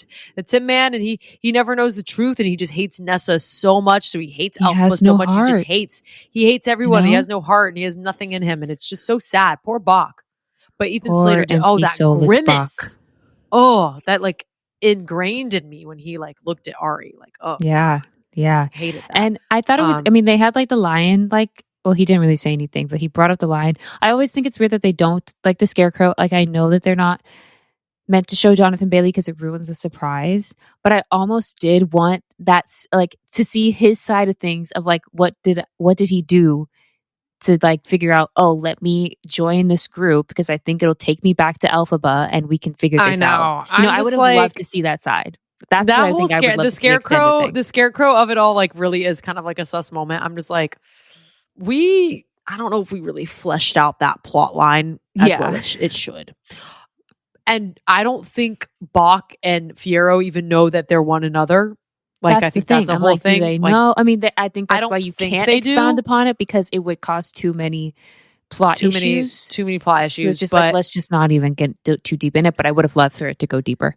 Tin Man, and he never knows the truth, and he just hates Nessa so much. So he hates Elphaba so much. Heart. He hates everyone. He has no heart, and he has nothing in him. And it's just so sad. Poor Bach. But Ethan Slater did, that grimace. Bach. Oh, that like ingrained in me when he like looked at Ari. Like, oh. Yeah. Yeah. Hated that. And I thought it was, they had like the lion, like, well, he didn't really say anything, but he brought up the lion. I always think it's weird that they don't, like the Scarecrow, like I know that they're not meant to show Jonathan Bailey because it ruins the surprise, but I almost did want that, like, to see his side of things of like, what did he do to like figure out, let me join this group because I think it'll take me back to Elphaba and we can figure this out. I would have loved to see that side. That's that what I whole think I would love the scarecrow of it all, like, really is kind of like a sus moment. I'm just like, I don't know if we really fleshed out that plot line as well as it should. And I don't think Bach and Fiero even know that they're one another. Like, I think that's a whole thing. Do they know? I think that's why you can't expound upon it, because it would cause too many plot issues. Too many plot issues. So it's just like, let's just not even get too deep in it. But I would have loved for it to go deeper,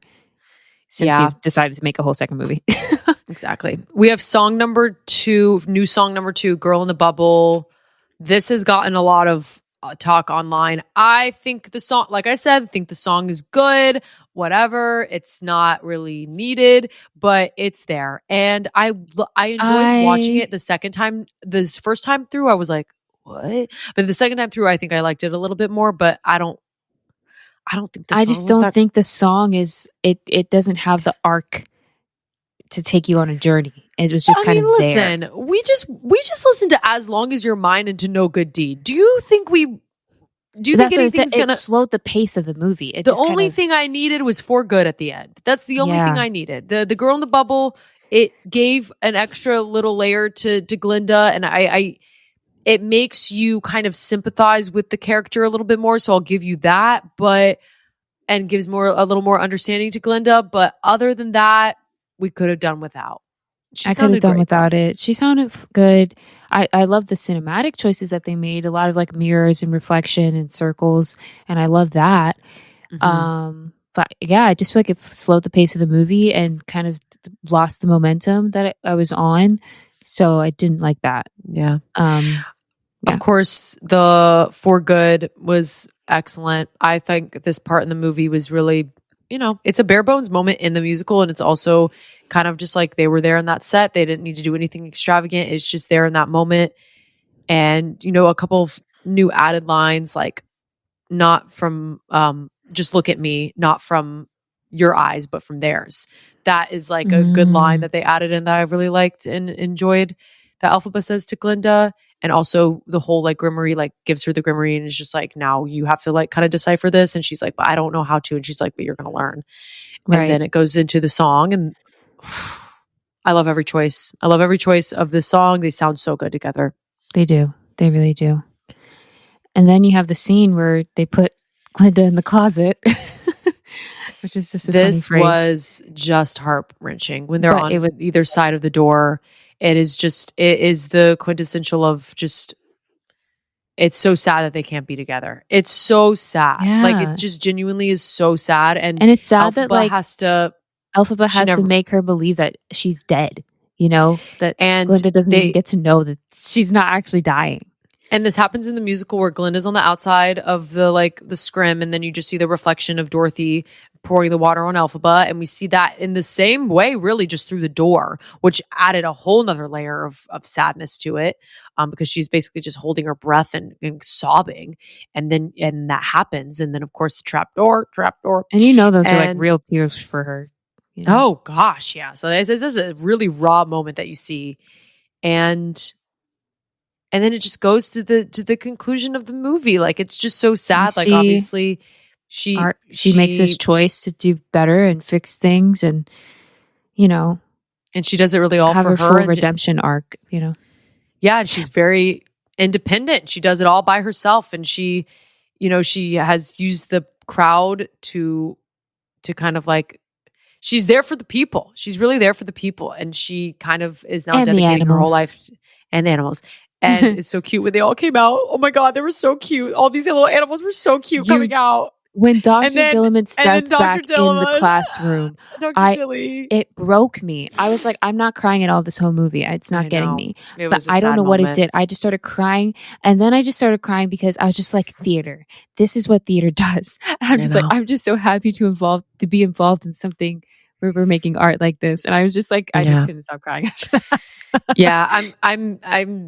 since you've decided to make a whole second movie. Exactly. We have new song number 2, Girl in the Bubble. This has gotten a lot of talk online. I think the song, like I said, the song is good, whatever. It's not really needed, but it's there. And I enjoyed watching it the second time. The first time through, I was like, what? But the second time through, I think I liked it a little bit more, but I I don't think the I song just was don't that. think the song is it doesn't have the arc to take you on a journey. It was just I kind mean, of there. listen, we just listened to As Long As You're Mine and To No Good Deed. Do you think anything's It gonna? slowed the pace of the movie. It The just kind only of thing I needed was For Good at the end. That's the only thing yeah. I needed. The girl in the bubble, it gave an extra little layer to Glinda, and I it makes you kind of sympathize with the character a little bit more. So I'll give you that, and gives a little more understanding to Glinda. But other than that, we could have done without. She I could have sounded done great though. without it. She sounded good. I love the cinematic choices that they made. A lot of like mirrors and reflection and circles, and I love that. But yeah, I just feel like it slowed the pace of the movie and kind of lost the momentum that I was on. So I didn't like that. Yeah. Yeah. Of course, the For Good was excellent. I think this part in the movie was really, it's a bare bones moment in the musical. And it's also kind of just like they were there in that set. They didn't need to do anything extravagant. It's just there in that moment. And, a couple of new added lines, like not from just look at me, not from your eyes, but from theirs. That is like a good line that they added in that I really liked and enjoyed, that Elphaba says to Glinda. And also the whole like Grimmery like gives her the Grimmery and is just like, now you have to like kind of decipher this. And she's like, but I don't know how to. And she's like, but you're going to learn. Right. And then it goes into the song, and I love every choice. I love every choice of this song. They sound so good together. They do. They really do. And then you have the scene where they put Glinda in the closet, which is just a funny phrase. Was just heart-wrenching when they're on either side of the door. It is the quintessential of just, it's so sad that they can't be together. It's so sad. Yeah. Like it just genuinely is so sad. And it's sad that like Elphaba has to make her believe that she's dead, that Glinda doesn't even get to know that she's not actually dying. And this happens in the musical where Glinda's on the outside of the scrim, and then you just see the reflection of Dorothy pouring the water on Elphaba, and we see that in the same way, really just through the door, which added a whole nother layer of sadness to it, because she's basically just holding her breath and sobbing, and that happens, and then of course the trap door, and those are like real tears for her. Oh gosh, yeah. So this is a really raw moment that you see, and then it just goes to the conclusion of the movie. Like it's just so sad. Like obviously she makes this choice to do better and fix things, and and she does it really all have for her her full redemption arc. Yeah, and she's very independent. She does it all by herself, and she has used the crowd to kind of like, she's there for the people. She's really there for the people, and she kind of is now dedicating her whole life, and the animals. And it's so cute when they all came out. Oh my God, they were so cute. All these little animals were so cute coming out. When Dr. Dillamond stepped back in the classroom, it broke me. I was like, I'm not crying at all this whole movie. It's not getting me. But I don't know what it did. I just started crying. And then I just started crying because I was just like, theater. This is what theater does. I'm just like, I'm just so happy to be involved in something where we're making art like this. And I was just like, I just couldn't stop crying after that. Yeah,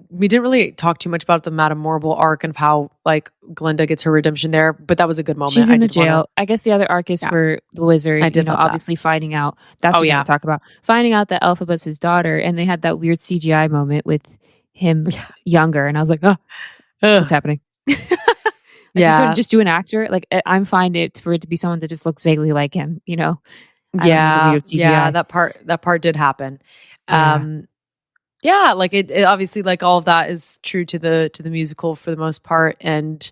we didn't really talk too much about the Madame Morrible arc and how like Glinda gets her redemption there, but that was a good moment. She's in the jail. I guess the other arc is for the wizard, obviously finding out. That's what we're going to talk about. Finding out that Elphaba's his daughter, and they had that weird CGI moment with him younger, and I was like, oh, what's happening? You couldn't just do an actor. Like I'm fine for it to be someone that just looks vaguely like him, Yeah, that part did happen. Yeah, like it obviously, like all of that is true to the musical for the most part, and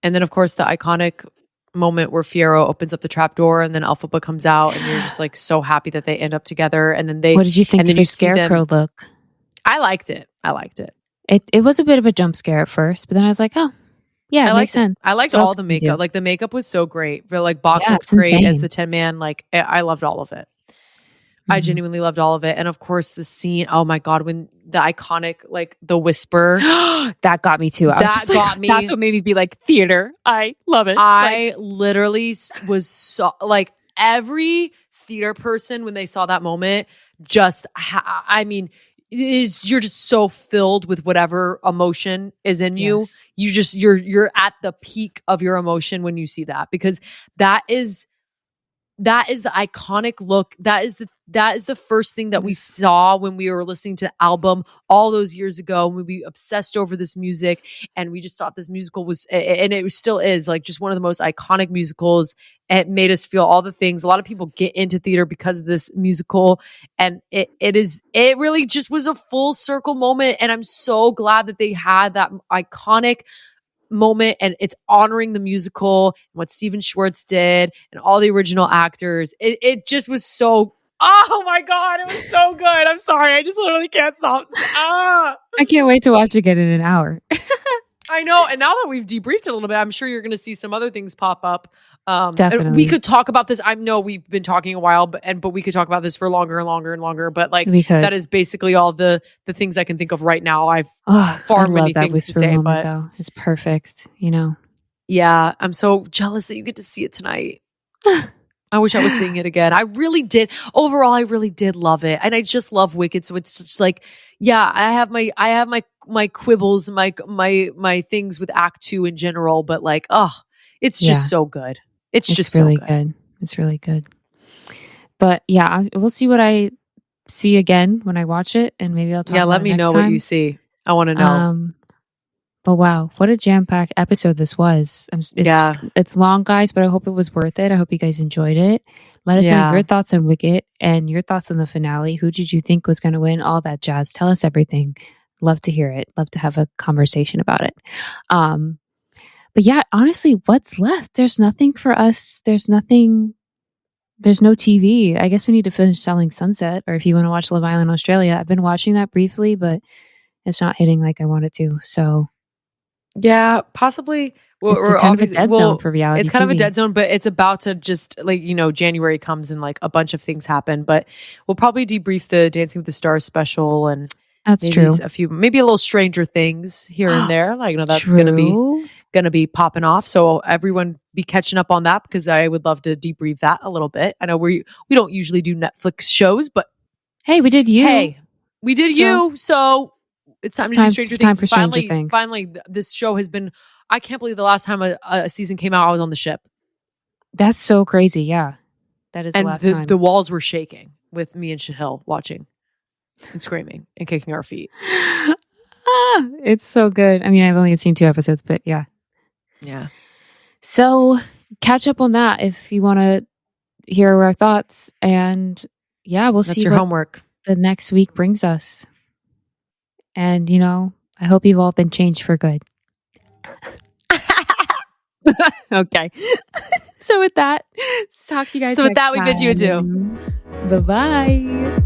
then of course the iconic moment where Fiyero opens up the trap door and then Elphaba comes out, and you're just like so happy that they end up together. And then what did you think of the scarecrow look? I liked it. It was a bit of a jump scare at first, but then I was like, oh yeah, it makes sense. I liked all the makeup. Like the makeup was so great. But like Bach looked great as the Tin Man. Like I loved all of it. I genuinely loved all of it. And of course the scene, oh my God, when the iconic, like the whisper. That got me too. That got me. That's what made me be like, theater. I love it. I literally was so, like every theater person when they saw that moment, I mean, you're just so filled with whatever emotion is in you. You're at the peak of your emotion when you see that, because that is the iconic look. That is the first thing that we saw when we were listening to the album all those years ago, when we obsessed over this music, and we just thought this musical was, and it still is, like, just one of the most iconic musicals. It made us feel all the things. A lot of people get into theater because of this musical, and it really just was a full circle moment. And I'm so glad that they had that iconic moment, and it's honoring the musical and what Steven Schwartz did and all the original actors. It just was so, oh my God, it was so good. I'm sorry. I just literally can't stop. I can't wait to watch it again in an hour. I know. And now that we've debriefed it a little bit, I'm sure you're going to see some other things pop up. Definitely. We could talk about this. I know we've been talking a while, but we could talk about this for longer and longer and longer. But like, that is basically all the things I can think of right now. I've far many things to say, but though. It's perfect, you know? Yeah. I'm so jealous that you get to see it tonight. I wish I was seeing it again. I really did. Overall, I really did love it. And I just love Wicked. So it's just like, yeah, I have my quibbles, my things with Act 2 in general, but like, it's just so good. It's just really so good. It's really good. But yeah, we'll see what I see again when I watch it, and maybe I'll talk about it next time. Yeah, let me know what you see. I want to know. But wow, what a jam-packed episode this was. It's long, guys, but I hope it was worth it. I hope you guys enjoyed it. Let us know your thoughts on Wicked and your thoughts on the finale. Who did you think was going to win? All that jazz. Tell us everything. Love to hear it. Love to have a conversation about it. But yeah, honestly, what's left? There's nothing for us. There's no TV. I guess we need to finish Selling Sunset, or if you want to watch Love Island Australia. I've been watching that briefly, but it's not hitting like I want it to. So yeah, possibly. It's kind of a dead zone for reality. It's kind TV. of a dead zone, but it's about to just, like, January comes and like a bunch of things happen. But we'll probably debrief the Dancing with the Stars special, and that's true. Maybe a little Stranger Things here and there. Like, that's gonna be popping off. So everyone be catching up on that, because I would love to debrief that a little bit. I know we don't usually do Netflix shows, but hey, we did you. So it's time to do Stranger Things. For Stranger Things. Finally, this show has been. I can't believe the last time a season came out, I was on the ship. That's so crazy. Yeah, that is the last time. The walls were shaking with me and Shahil watching and screaming and kicking our feet. It's so good. I mean, I've only seen 2 episodes, but yeah. Yeah. So catch up on that if you want to hear our thoughts. And yeah, we'll see your homework the next week brings us. And, I hope you've all been changed for good. Okay. So with that, talk to you guys. So with that, we bid you adieu. Bye-bye.